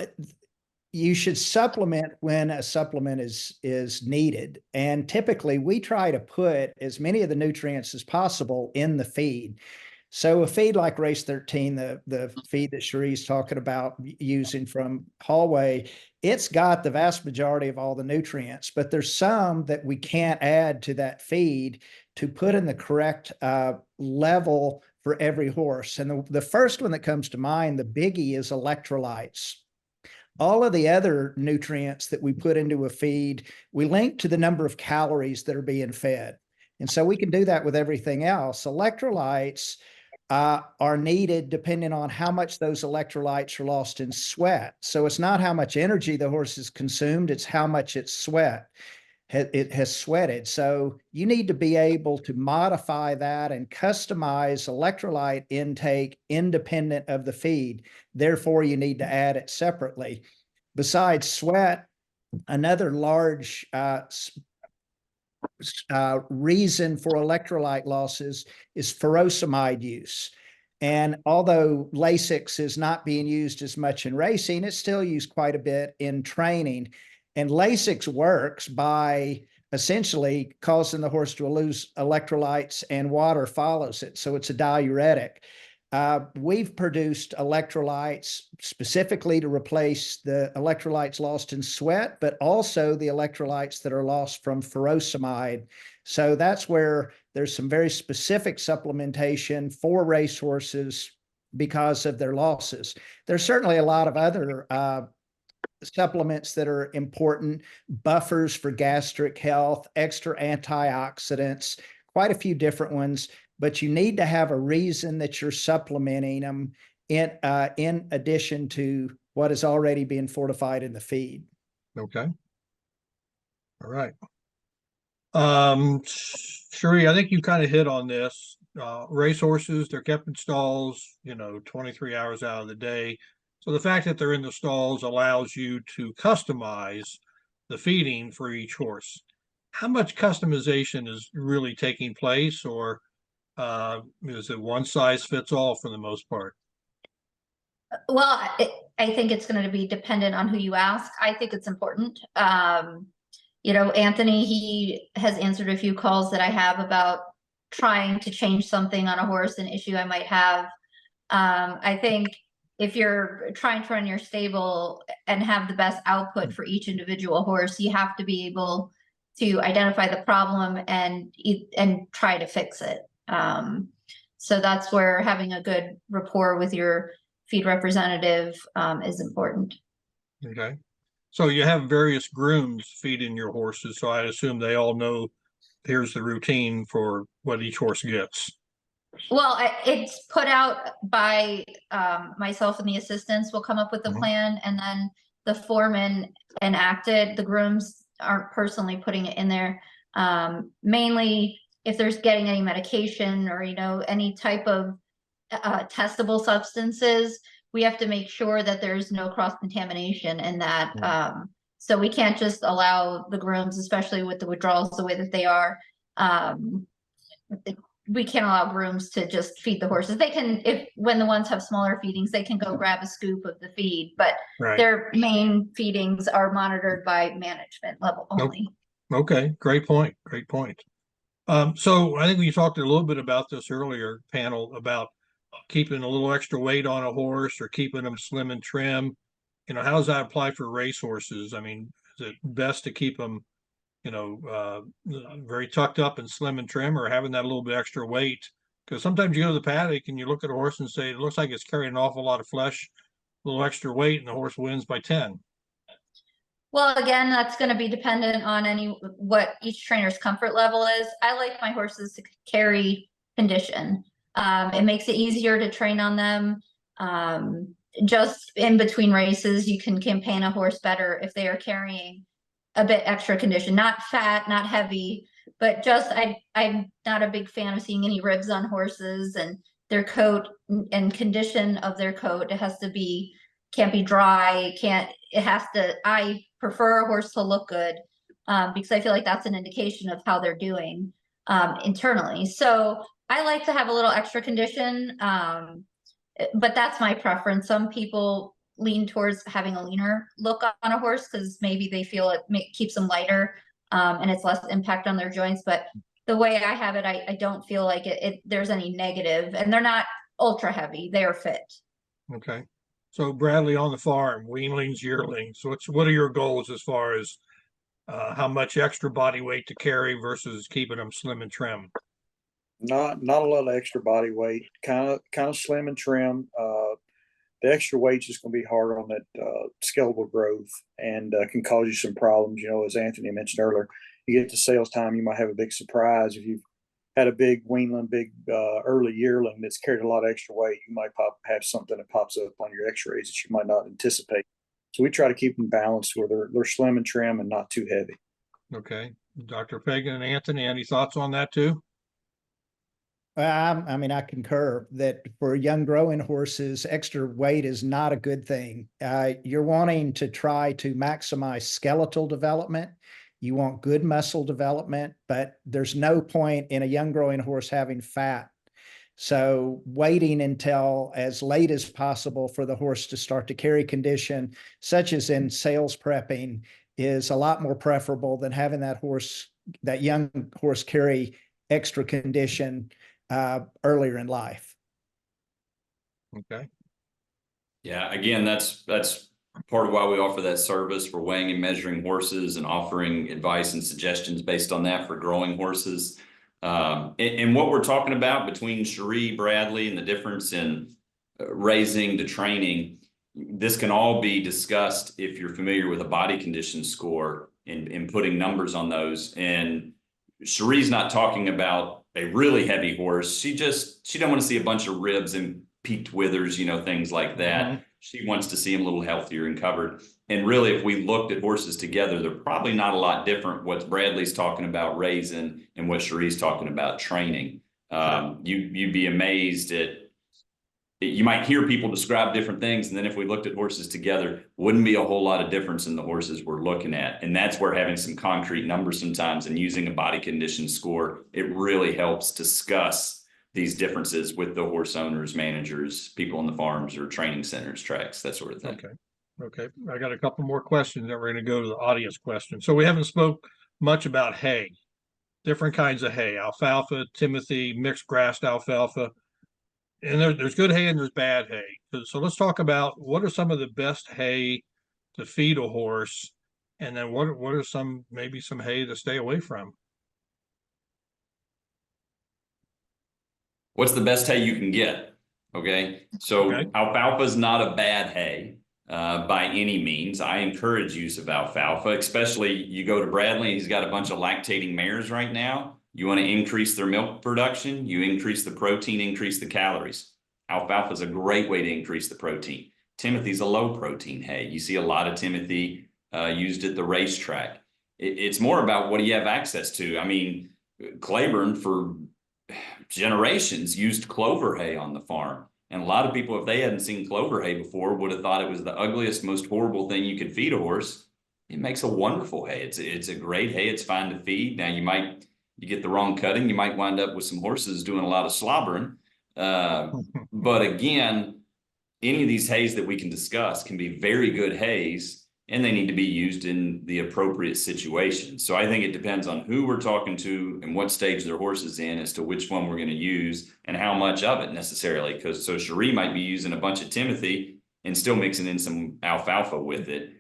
you should supplement when a supplement is needed. And typically we try to put as many of the nutrients as possible in the feed. So a feed like Race 13, the feed that Cherie's talking about using from Hallway, it's got the vast majority of all the nutrients, but there's some that we can't add to that feed to put in the correct level for every horse. And the first one that comes to mind, the biggie, is electrolytes. All of the other nutrients that we put into a feed, we link to the number of calories that are being fed. And so we can do that with everything else. Electrolytes are needed depending on how much those electrolytes are lost in sweat. So it's not how much energy the horse has consumed, it's how much it has sweated. So you need to be able to modify that and customize electrolyte intake independent of the feed. Therefore, you need to add it separately. Besides sweat, another large reason for electrolyte losses is furosemide use. And although Lasix is not being used as much in racing, it's still used quite a bit in training. And Lasix works by essentially causing the horse to lose electrolytes, and water follows it. So it's a diuretic. We've produced electrolytes specifically to replace the electrolytes lost in sweat, but also the electrolytes that are lost from furosemide. So that's where there's some very specific supplementation for racehorses because of their losses. There's certainly a lot of other supplements that are important: buffers for gastric health, extra antioxidants, quite a few different ones. But you need to have a reason that you're supplementing them in addition to what is already being fortified in the feed. Okay. All right. Cherie, I think you kind of hit on this. racehorses, they're kept in stalls, 23 hours out of the day. So the fact that they're in the stalls allows you to customize the feeding for each horse. How much customization is really taking place, or is it one size fits all for the most part? Well, I think it's going to be dependent on who you ask. I think it's important. Anthony, he has answered a few calls that I have about trying to change something on a horse, an issue I might have. I think if you're trying to run your stable and have the best output for each individual horse, you have to be able to identify the problem and try to fix it. So that's where having a good rapport with your feed representative is important. Okay. So you have various grooms feeding your horses, so I assume they all know here's the routine for what each horse gets. Well, it's put out by myself, and the assistants will come up with the plan, and then the foreman enact it. The grooms aren't personally putting it in there. Mainly if there's getting any medication or, any type of testable substances, we have to make sure that there's no cross-contamination in that. So we can't just allow the grooms, especially with the withdrawals the way that they are. We can't allow grooms to just feed the horses. They can, when the ones have smaller feedings, they can go grab a scoop of the feed, but their main feedings are monitored by management level only. Okay, great point. Great point. So I think we talked a little bit about this earlier panel about keeping a little extra weight on a horse or keeping them slim and trim. How does that apply for racehorses? I mean, is it best to keep them, very tucked up and slim and trim, or having that little bit extra weight? Because sometimes you go to the paddock and you look at a horse and say, it looks like it's carrying an awful lot of flesh, a little extra weight, and the horse wins by 10. Well, again, that's going to be dependent on what each trainer's comfort level is. I like my horses to carry condition. It makes it easier to train on them. Just in between races, you can campaign a horse better if they are carrying a bit extra condition, not fat, not heavy, but just I'm not a big fan of seeing any ribs on horses, and their coat and condition of their coat. It has to be, can't be dry. I prefer a horse to look good because I feel like that's an indication of how they're doing internally. So I like to have a little extra condition, but that's my preference. Some people lean towards having a leaner look on a horse because maybe they feel it keeps them lighter and it's less impact on their joints. But the way I have it, I don't feel like there's any negative, and they're not ultra heavy. They are fit. Okay. So Bradley, on the farm, weanlings, yearlings, what are your goals as far as how much extra body weight to carry versus keeping them slim and trim? Not a lot of extra body weight, kind of slim and trim. The extra weight is going to be hard on that skeletal growth and can cause you some problems. As Anthony mentioned earlier, you get to sales time, you might have a big surprise. If you've had a big weanling, early yearling that's carried a lot of extra weight, you might have something that pops up on your x-rays that you might not anticipate. So we try to keep them balanced where they're slim and trim and not too heavy. Okay. Dr. Fagan and Anthony, any thoughts on that too? I mean, I concur that for young growing horses, extra weight is not a good thing. You're wanting to try to maximize skeletal development. You want good muscle development, but there's no point in a young growing horse having fat. So waiting until as late as possible for the horse to start to carry condition, such as in sales prepping, is a lot more preferable than having that young horse carry extra condition earlier in life. Okay. Yeah, again, that's part of why we offer that service for weighing and measuring horses and offering advice and suggestions based on that for growing horses. And what we're talking about between Cherie, Bradley, and the difference in raising to training, this can all be discussed if you're familiar with a body condition score and putting numbers on those. And Cherie's not talking about a really heavy horse. She don't want to see a bunch of ribs and peaked withers, things like that. Mm-hmm. She wants to see them a little healthier and covered. And really, if we looked at horses together, they're probably not a lot different what Bradley's talking about raising and what Cherie's talking about training. You'd be amazed at, you might hear people describe different things, and then if we looked at horses together, wouldn't be a whole lot of difference in the horses we're looking at. And that's where having some concrete numbers sometimes and using a body condition score, it really helps discuss these differences with the horse owners, managers, people on the farms or training centers, tracks, that sort of thing. Okay. I got a couple more questions that we're going to go to the audience questions. So we haven't spoke much about hay, different kinds of hay, alfalfa, Timothy, mixed grassed alfalfa. And there's good hay and there's bad hay. So let's talk about what are some of the best hay to feed a horse, and then what are maybe some hay to stay away from. What's the best hay you can get? Okay, so alfalfa is not a bad hay by any means. I encourage use of alfalfa, especially you go to Bradley, he's got a bunch of lactating mares right now. You want to increase their milk production, you increase the protein, increase the calories. Alfalfa is a great way to increase the protein. Timothy's a low protein hay. You see a lot of Timothy used at the racetrack. It's more about what do you have access to. I mean, Claiborne for generations used clover hay on the farm. And a lot of people, if they hadn't seen clover hay before, would have thought it was the ugliest, most horrible thing you could feed a horse. It makes a wonderful hay. It's a great hay. It's fine to feed. Now you get the wrong cutting, you might wind up with some horses doing a lot of slobbering. But again, any of these hays that we can discuss can be very good hays, and they need to be used in the appropriate situation. So I think it depends on who we're talking to and what stage their horse is in as to which one we're going to use and how much of it necessarily. Because so Cherie might be using a bunch of Timothy and still mixing in some alfalfa with it,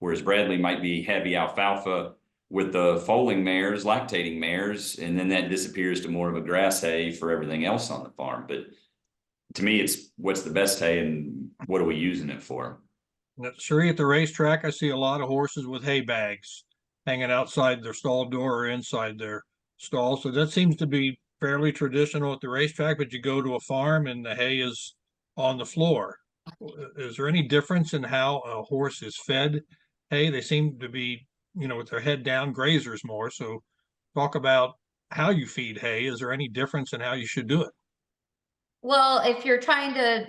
whereas Bradley might be heavy alfalfa with the foaling mares, lactating mares, and then that disappears to more of a grass hay for everything else on the farm. But to me, it's what's the best hay and what are we using it for? Cherie, at the racetrack, I see a lot of horses with hay bags hanging outside their stall door or inside their stall. So that seems to be fairly traditional at the racetrack, but you go to a farm and the hay is on the floor. Is there any difference in how a horse is fed hay? They seem to be, with their head down, grazers more. So talk about how you feed hay. Is there any difference in how you should do it? Well, if you're trying to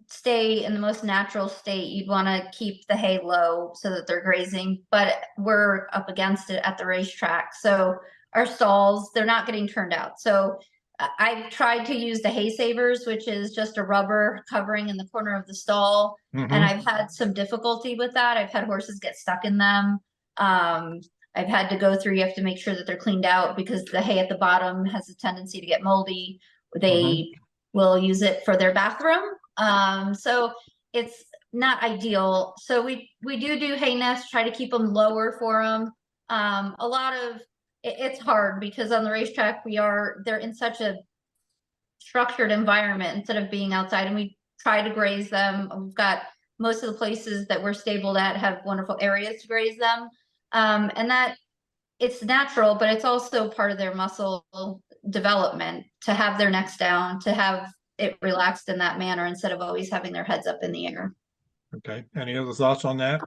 stay in the most natural state, you'd want to keep the hay low so that they're grazing, but we're up against it at the racetrack. So our stalls, they're not getting turned out. So I've tried to use the hay savers, which is just a rubber covering in the corner of the stall. And I've had some difficulty with that. I've had horses get stuck in them. I've had to go through, you have to make sure that they're cleaned out because the hay at the bottom has a tendency to get moldy. They will use it for their bathroom. So it's not ideal. So we do hay nests, try to keep them lower for them. A lot of it's hard because on the racetrack they're in such a structured environment instead of being outside, and we try to graze them. We've got most of the places that we're stabled at have wonderful areas to graze them. And that it's natural, but it's also part of their muscle development to have their necks down, to have it relaxed in that manner instead of always having their heads up in the air. Okay. Any other thoughts on that?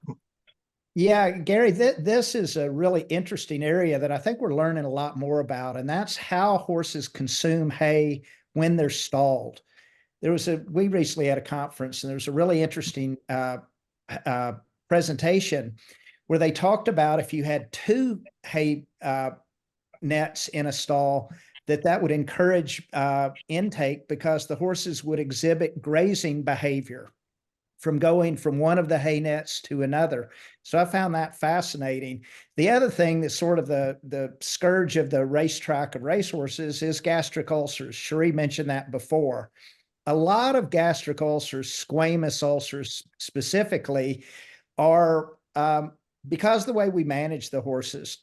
Yeah, Gary, this is a really interesting area that I think we're learning a lot more about, and that's how horses consume hay when they're stalled. We recently had a conference, and there was a really interesting presentation where they talked about if you had 2 hay nets in a stall, that would encourage intake because the horses would exhibit grazing behavior from going from one of the hay nets to another. So I found that fascinating. The other thing that's sort of the scourge of the racetrack of racehorses is gastric ulcers. Cherie mentioned that before. A lot of gastric ulcers, squamous ulcers specifically, are because of the way we manage the horses.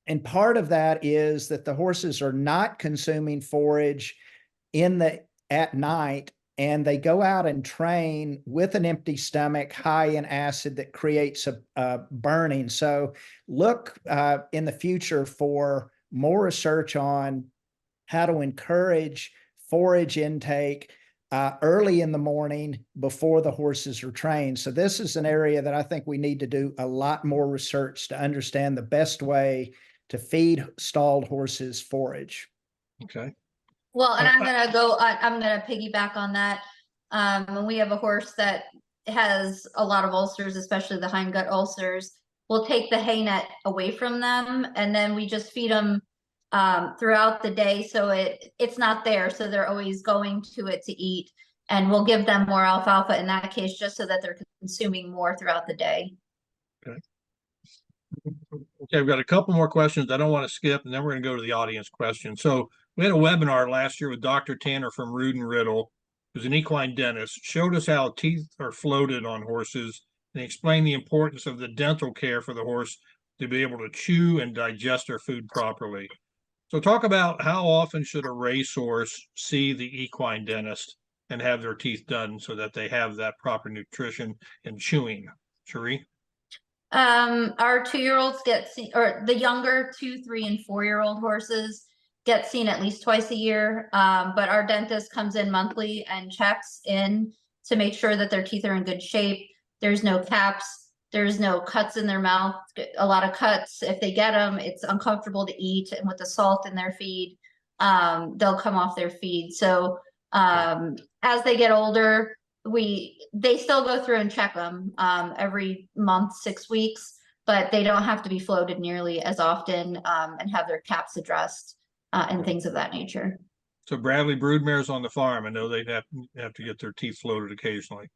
And part of that is that the horses are not consuming forage at night, and they go out and train with an empty stomach, high in acid that creates a burning. So look in the future for more research on how to encourage forage intake early in the morning before the horses are trained. So this is an area that I think we need to do a lot more research to understand the best way to feed stalled horses forage. Okay. Well, and I'm gonna piggyback on that. When we have a horse that has a lot of ulcers, especially the hindgut ulcers, we'll take the hay net away from them, and then we just feed them throughout the day, so it's not there, so they're always going to it to eat, and we'll give them more alfalfa in that case, just so that they're consuming more throughout the day. Okay. Okay, we've got a couple more questions I don't want to skip, and then we're going to go to the audience questions. So we had a webinar last year with Dr. Tanner from Rood and Riddle, who's an equine dentist, showed us how teeth are floated on horses, and explained the importance of the dental care for the horse to be able to chew and digest their food properly. So talk about how often should a racehorse see the equine dentist and have their teeth done so that they have that proper nutrition and chewing. Cherie? Our 2-year-olds get seen, or the younger 2, 3, and 4-year-old horses get seen at least twice a year. But our dentist comes in monthly and checks in to make sure that their teeth are in good shape. There's no caps. There's no cuts in their mouth. A lot of cuts. If they get them, it's uncomfortable to eat, and with the salt in their feed, they'll come off their feed. So as they get older, they still go through and check them every month, 6 weeks, but they don't have to be floated nearly as often and have their caps addressed and things of that nature. So Bradley broodmares on the farm, I know they'd have to get their teeth floated occasionally.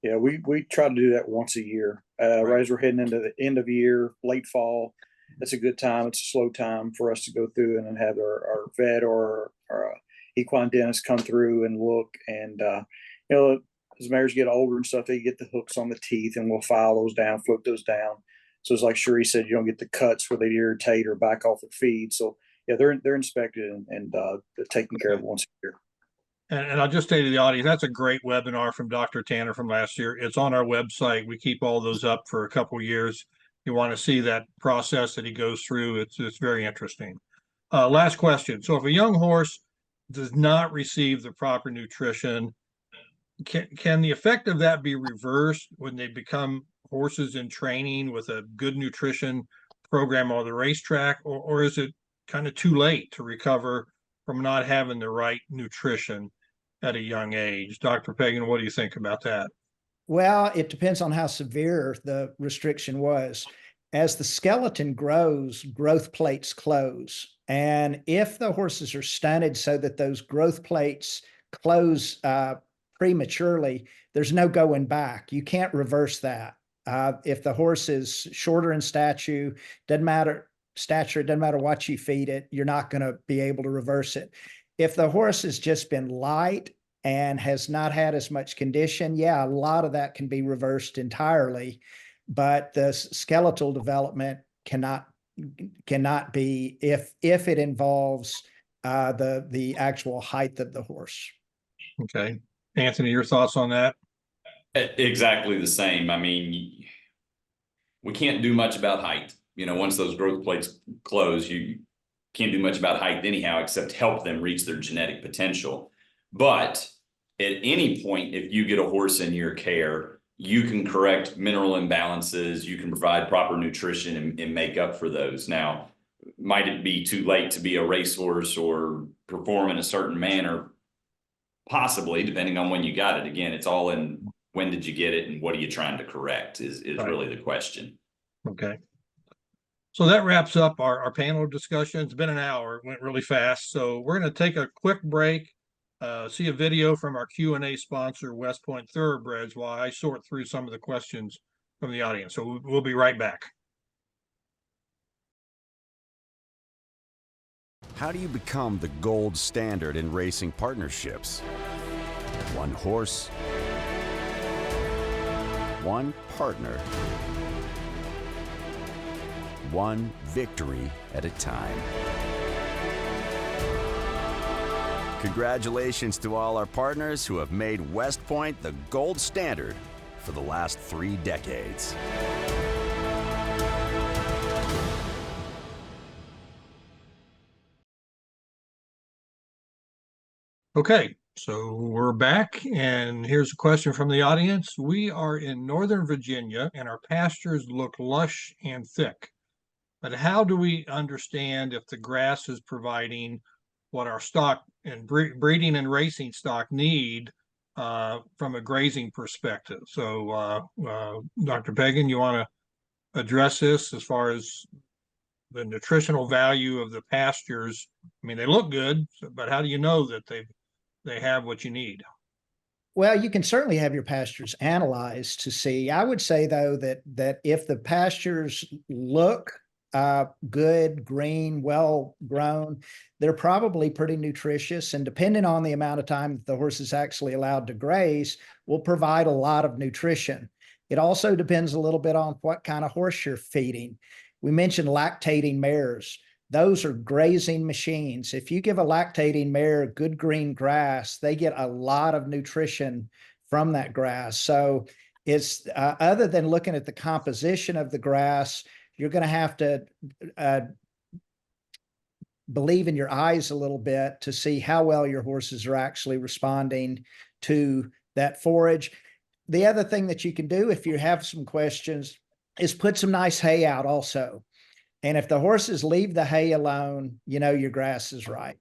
Yeah, we try to do that once a year. Right as we're heading into the end of year, late fall, it's a good time. It's a slow time for us to go through and have our vet or our equine dentist come through and look. And you know, as mares get older and stuff, they get the hooks on the teeth, and we'll file those down, float those down. So it's like Cherie said, you don't get the cuts where they irritate or back off the feed. So yeah, they're inspected and taken care of once a year. And I'll just say to the audience, that's a great webinar from Dr. Tanner from last year. It's on our website. We keep all those up for a couple of years. You want to see that process that he goes through. It's very interesting. Last question. So if a young horse does not receive the proper nutrition, can the effect of that be reversed when they become horses in training with a good nutrition program on the racetrack, or is it kind of too late to recover from not having the right nutrition at a young age? Dr. Pagan, what do you think about that? Well, it depends on how severe the restriction was. As the skeleton grows, growth plates close. And if the horses are stunted so that those growth plates close prematurely, there's no going back. You can't reverse that. If the horse is shorter in stature, doesn't matter what you feed it, you're not going to be able to reverse it. If the horse has just been light and has not had as much condition, yeah, a lot of that can be reversed entirely, but the skeletal development cannot be if it involves the actual height of the horse. Okay. Anthony, your thoughts on that? Exactly the same. I mean, we can't do much about height. You know, once those growth plates close, you can't do much about height anyhow, except help them reach their genetic potential. But at any point, if you get a horse in your care, you can correct mineral imbalances, you can provide proper nutrition and make up for those. Now, might it be too late to be a racehorse or perform in a certain manner? Possibly, depending on when you got it. Again, it's all in when did you get it and what are you trying to correct is right. Really the question. Okay. So that wraps up our panel discussion. It's been an hour. It went really fast. So we're going to take a quick break, see a video from our Q&A sponsor, West Point Thoroughbreds, while I sort through some of the questions from the audience. So we'll be right back. How do you become the gold standard in racing partnerships? One horse, one partner, one victory at a time. Congratulations to all our partners who have made West Point the gold standard for the last 3 decades. Okay, so we're back, and here's a question from the audience. We are in Northern Virginia, and our pastures look lush and thick. But how do we understand if the grass is providing what our stock and breeding and racing stock need from a grazing perspective. So, Dr. Pagan, you want to address this as far as the nutritional value of the pastures? I mean, they look good, but how do you know that they have what you need? Well, you can certainly have your pastures analyzed to see. I would say though that if the pastures look good, green, well grown, they're probably pretty nutritious, and depending on the amount of time that the horse is actually allowed to graze, will provide a lot of nutrition. It also depends a little bit on what kind of horse you're feeding. We mentioned lactating mares. Those are grazing machines. If you give a lactating mare good green grass, they get a lot of nutrition from that grass. So it's other than looking at the composition of the grass, you're going to have to believe in your eyes a little bit to see how well your horses are actually responding to that forage. The other thing that you can do if you have some questions is put some nice hay out also. And if the horses leave the hay alone, you know your grass is right.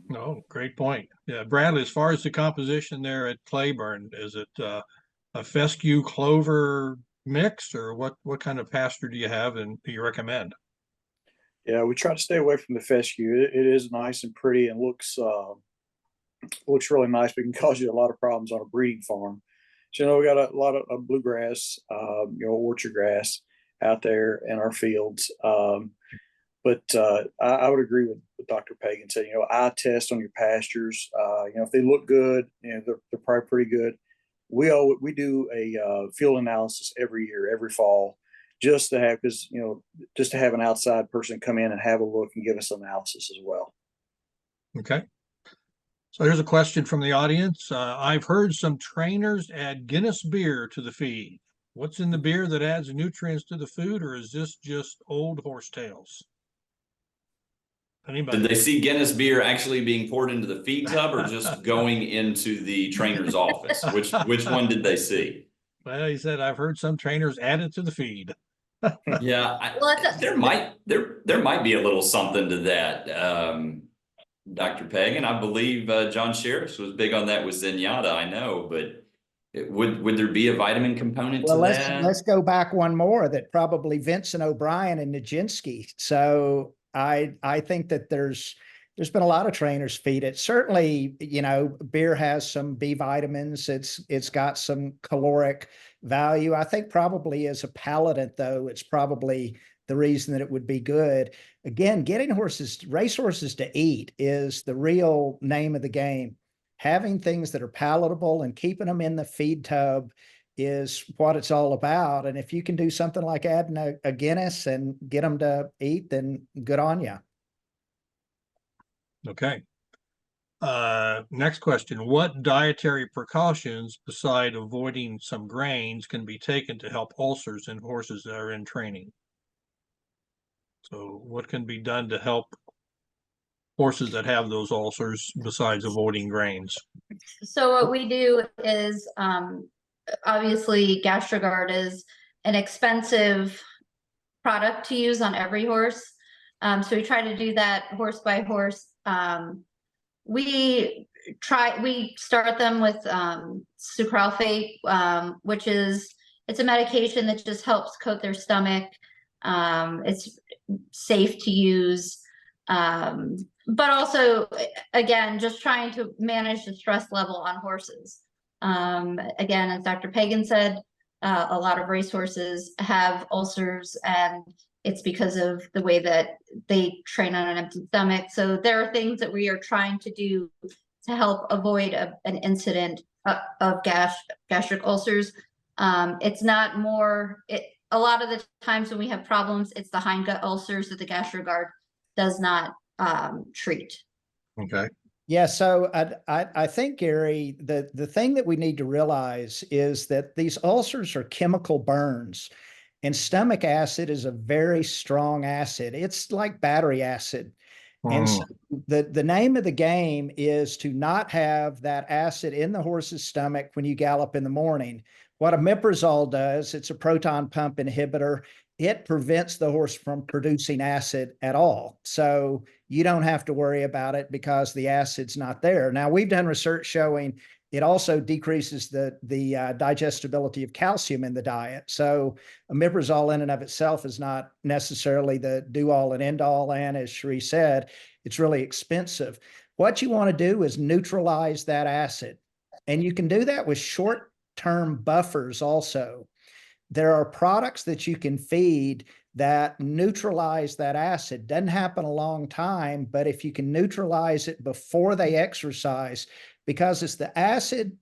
No, great point. Yeah, Bradley, as far as the composition there at Claiborne, is it a fescue clover mix, or what kind of pasture do you have and do you recommend? Yeah, we try to stay away from the fescue. It is nice and pretty and looks really nice, but can cause you a lot of problems on a breeding farm. So, we got a lot of bluegrass, orchard grass out there in our fields. But I would agree with Dr. Pagan said, eye test on your pastures. If they look good, they're probably pretty good. We do a field analysis every year, every fall, just to have, just to have an outside person come in and have a look and give us analysis as well. Okay. So here's a question from the audience. I've heard some trainers add Guinness beer to the feed. What's in the beer that adds nutrients to the food, or is this just old horse tales? Anybody? Did they see Guinness beer actually being poured into the feed tub, or just going into the trainer's office? Which one did they see? Well, he said, I've heard some trainers add it to the feed. Yeah, Well, there might be a little something to that. Dr. Pagan, I believe John Sheriff was big on that with Zenyatta, I know, but would there be a vitamin component to that? Let's go back one more, that probably Vincent O'Brien and Nijinsky. So I think that there's been a lot of trainers feed it. Certainly, beer has some B vitamins. It's got some caloric value. I think probably as a paladant, though, it's probably the reason that it would be good. Again, getting racehorses to eat is the real name of the game. Having things that are palatable and keeping them in the feed tub is what it's all about. And if you can do something like adding a Guinness and get them to eat, then good on you. Okay. Next question. What dietary precautions beside avoiding some grains can be taken to help ulcers in horses that are in training? So what can be done to help horses that have those ulcers besides avoiding grains? So what we do is obviously GastroGuard is an expensive product to use on every horse. So we try to do that horse by horse. We start them with sucralfate, which it's a medication that just helps coat their stomach. It's safe to use, but also, again, just trying to manage the stress level on horses. Again, as Dr. Pagan said, a lot of racehorses have ulcers, and it's because of the way that they train on an empty stomach. So there are things that we are trying to do to help avoid an incident of gastric ulcers. It's not more, a lot of the times when we have problems, it's the hindgut ulcers that the GastroGuard does not treat. Okay. Yeah, so I think, Gary, the thing that we need to realize is that these ulcers are chemical burns, and stomach acid is a very strong acid. It's like battery acid. And so the name of the game is to not have that acid in the horse's stomach when you gallop in the morning. What omeprazole does, it's a proton pump inhibitor. It prevents the horse from producing acid at all. So you don't have to worry about it because the acid's not there. Now, we've done research showing it also decreases the digestibility of calcium in the diet. So omeprazole in and of itself is not necessarily the do all and end all. And as Cherie said, it's really expensive. What you want to do is neutralize that acid. And you can do that with short-term buffers also. There are products that you can feed that neutralize that acid. Doesn't happen a long time, but if you can neutralize it before they exercise, because it's the acid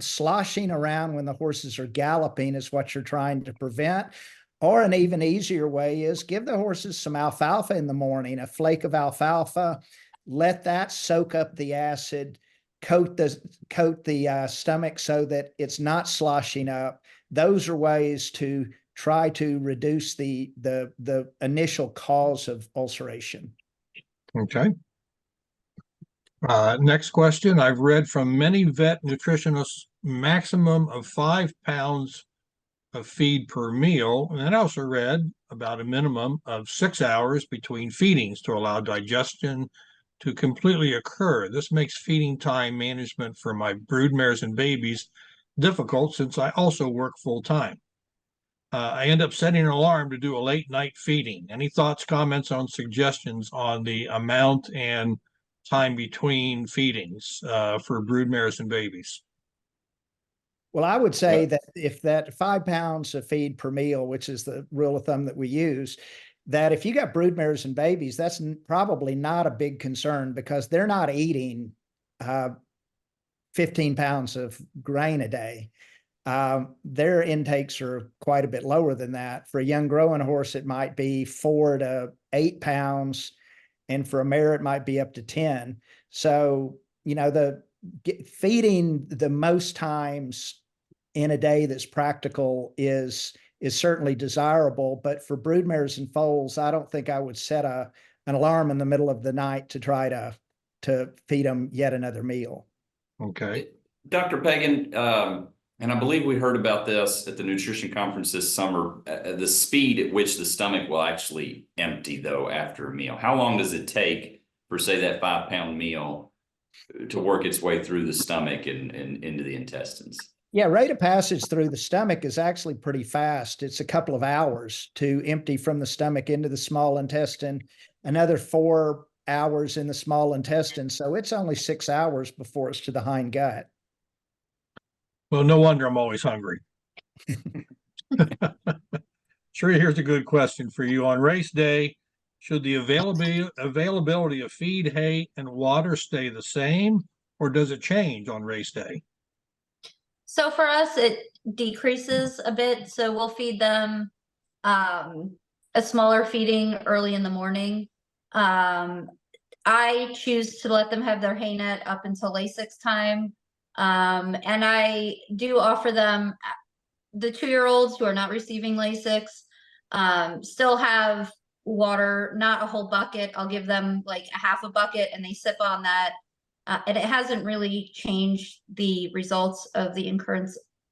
sloshing around when the horses are galloping is what you're trying to prevent. Or an even easier way is give the horses some alfalfa in the morning, a flake of alfalfa, let that soak up the acid, coat the stomach so that it's not sloshing up. Those are ways to try to reduce the initial cause of ulceration. Okay. Next question. I've read from many vet nutritionists maximum of 5 pounds of feed per meal. And I also read about a minimum of 6 hours between feedings to allow digestion to completely occur. This makes feeding time management for my broodmares and babies difficult since I also work full time. I end up setting an alarm to do a late night feeding. Any thoughts, comments on suggestions on the amount and time between feedings for broodmares and babies? Well, I would say that if that 5 pounds of feed per meal, which is the rule of thumb that we use, that if you got broodmares and babies, that's probably not a big concern because they're not eating 15 pounds of grain a day. Their intakes are quite a bit lower than that. For a young growing horse, it might be 4 to 8 pounds. And for a mare, it might be up to 10. So, you know, feeding the most times in a day that's practical is certainly desirable. But for broodmares and foals, I don't think I would set an alarm in the middle of the night to try to feed them yet another meal. Okay. Dr. Pagan, and I believe we heard about this at the nutrition conference this summer, the speed at which the stomach will actually empty, though, after a meal. How long does it take for, say, that 5 pound meal to work its way through the stomach and into the intestines? Yeah, rate of passage through the stomach is actually pretty fast. It's a couple of hours to empty from the stomach into the small intestine, another 4 hours in the small intestine. So it's only 6 hours before it's to the hind gut. Well, no wonder I'm always hungry. Sure, here's a good question for you. On race day, should the availability of feed, hay, and water stay the same, or does it change on race day? So for us, it decreases a bit. So we'll feed them a smaller feeding early in the morning. I choose to let them have their hay net up until Lasix time. And I do offer them, the 2-year-olds who are not receiving Lasix, still have water, not a whole bucket. I'll give them like a half a bucket and they sip on that. And it hasn't really changed the results of the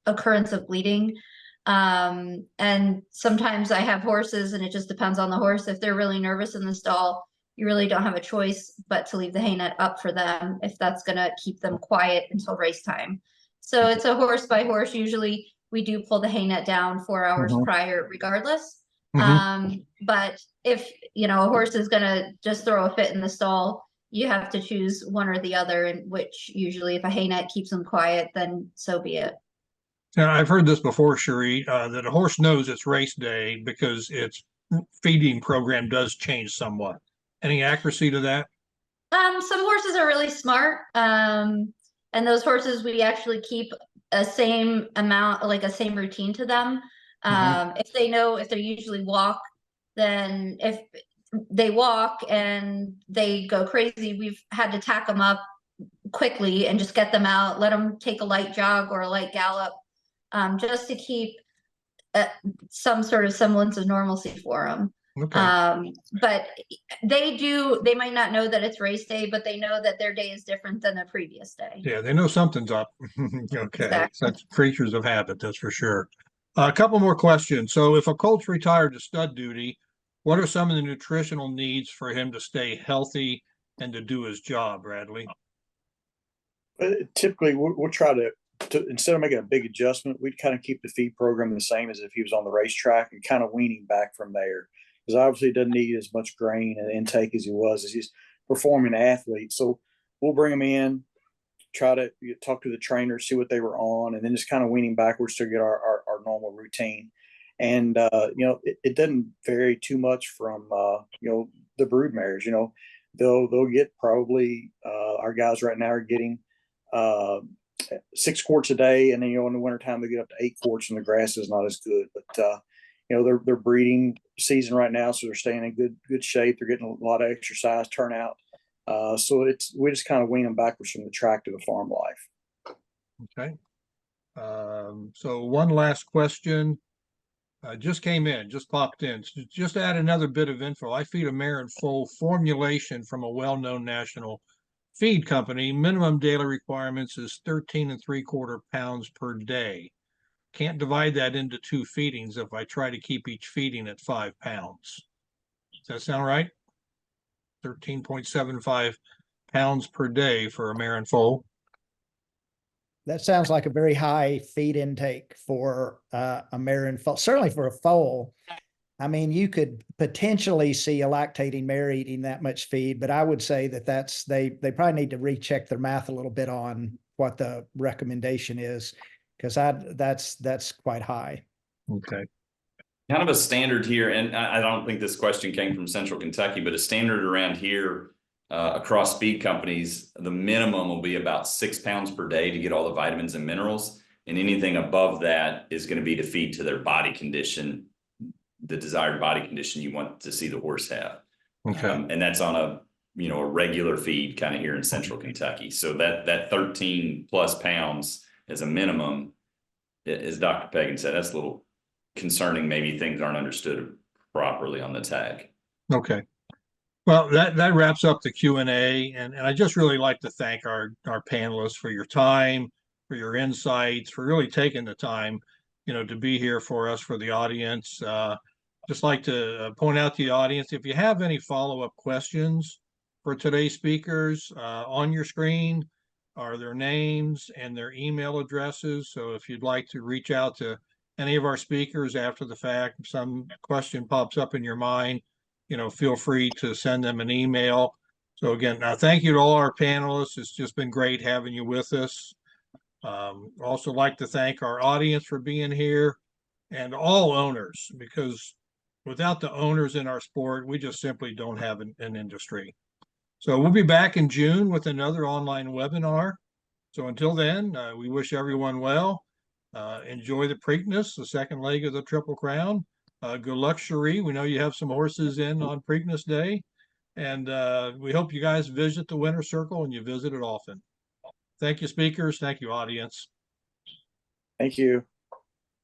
occurrence of bleeding. And sometimes I have horses and it just depends on the horse. If they're really nervous in the stall, you really don't have a choice but to leave the hay net up for them if that's going to keep them quiet until race time. So it's a horse by horse. Usually we do pull the hay net down 4 hours prior regardless. But if, you know, a horse is going to just throw a fit in the stall, you have to choose one or the other, and which usually if a hay net keeps them quiet, then so be it. Now, I've heard this before, Cherie, that a horse knows it's race day because its feeding program does change somewhat. Any accuracy to that? Some horses are really smart. And those horses, we actually keep a same amount, like a same routine to them. If they know, if they usually walk, then if they walk and they go crazy, we've had to tack them up quickly and just get them out, let them take a light jog or a light gallop, just to keep some sort of semblance of normalcy for them. Okay. But they might not know that it's race day, but they know that their day is different than the previous day. Yeah, they know something's up. Okay, Exactly. such creatures of habit, that's for sure. A couple more questions. So if a colt's retired to stud duty, what are some of the nutritional needs for him to stay healthy and to do his job, Bradley? Typically, we'll try to instead of making a big adjustment, we'd kind of keep the feed program the same as if he was on the racetrack and kind of wean him back from there. Because obviously he doesn't need as much grain and intake as he was as he's performing athlete. So we'll bring him in, try to talk to the trainer, see what they were on, and then just kind of wean him backwards to get our normal routine. And it doesn't vary too much from the brood mares. They'll get probably our guys right now are getting 6 quarts a day, and then in the wintertime they get up to 8 quarts, and the grass is not as good. But they're breeding season right now, so they're staying in good shape. They're getting a lot of exercise, turnout. So we just kind of wean them backwards from the track to the farm life. Okay. So one last question. Just came in, just popped in. So just to add another bit of info, I feed a mare and foal formulation from a well-known national feed company. Minimum daily requirements is 13 3/4 pounds per day. Can't divide that into 2 feedings if I try to keep each feeding at 5 pounds. Does that sound right? 13.75 pounds per day for a mare and foal. That sounds like a very high feed intake for a mare and foal, certainly for a foal. I mean, you could potentially see a lactating mare eating that much feed, but I would say that they probably need to recheck their math a little bit on what the recommendation is, because that's quite high. Okay. Kind of a standard here, and I don't think this question came from Central Kentucky, but a standard around here across feed companies, the minimum will be about 6 pounds per day to get all the vitamins and minerals, and anything above that is going to be to feed to their body condition, the desired body condition you want to see the horse have. Okay. And that's on a regular feed kind of here in Central Kentucky. So that 13 plus pounds as a minimum, as Dr. Pagan said, that's a little concerning. Maybe things aren't understood properly on the tag. Okay. Well, that wraps up the Q&A, and I just really like to thank our panelists for your time, for your insights, for really taking the time, to be here for us, for the audience. Just like to point out to the audience, if you have any follow-up questions for today's speakers, on your screen are their names and their email addresses. So if you'd like to reach out to any of our speakers after the fact, if some question pops up in your mind, feel free to send them an email. So again, thank you to all our panelists. It's just been great having you with us. Also like to thank our audience for being here, and all owners, because without the owners in our sport, we just simply don't have an industry. So we'll be back in June with another online webinar. So until then, we wish everyone well. Enjoy the Preakness, the second leg of the Triple Crown. Good luck, Cherie. We know you have some horses in on Preakness Day. And we hope you guys visit the Winter Circle and you visit it often. Thank you, speakers. Thank you, audience. Thank you.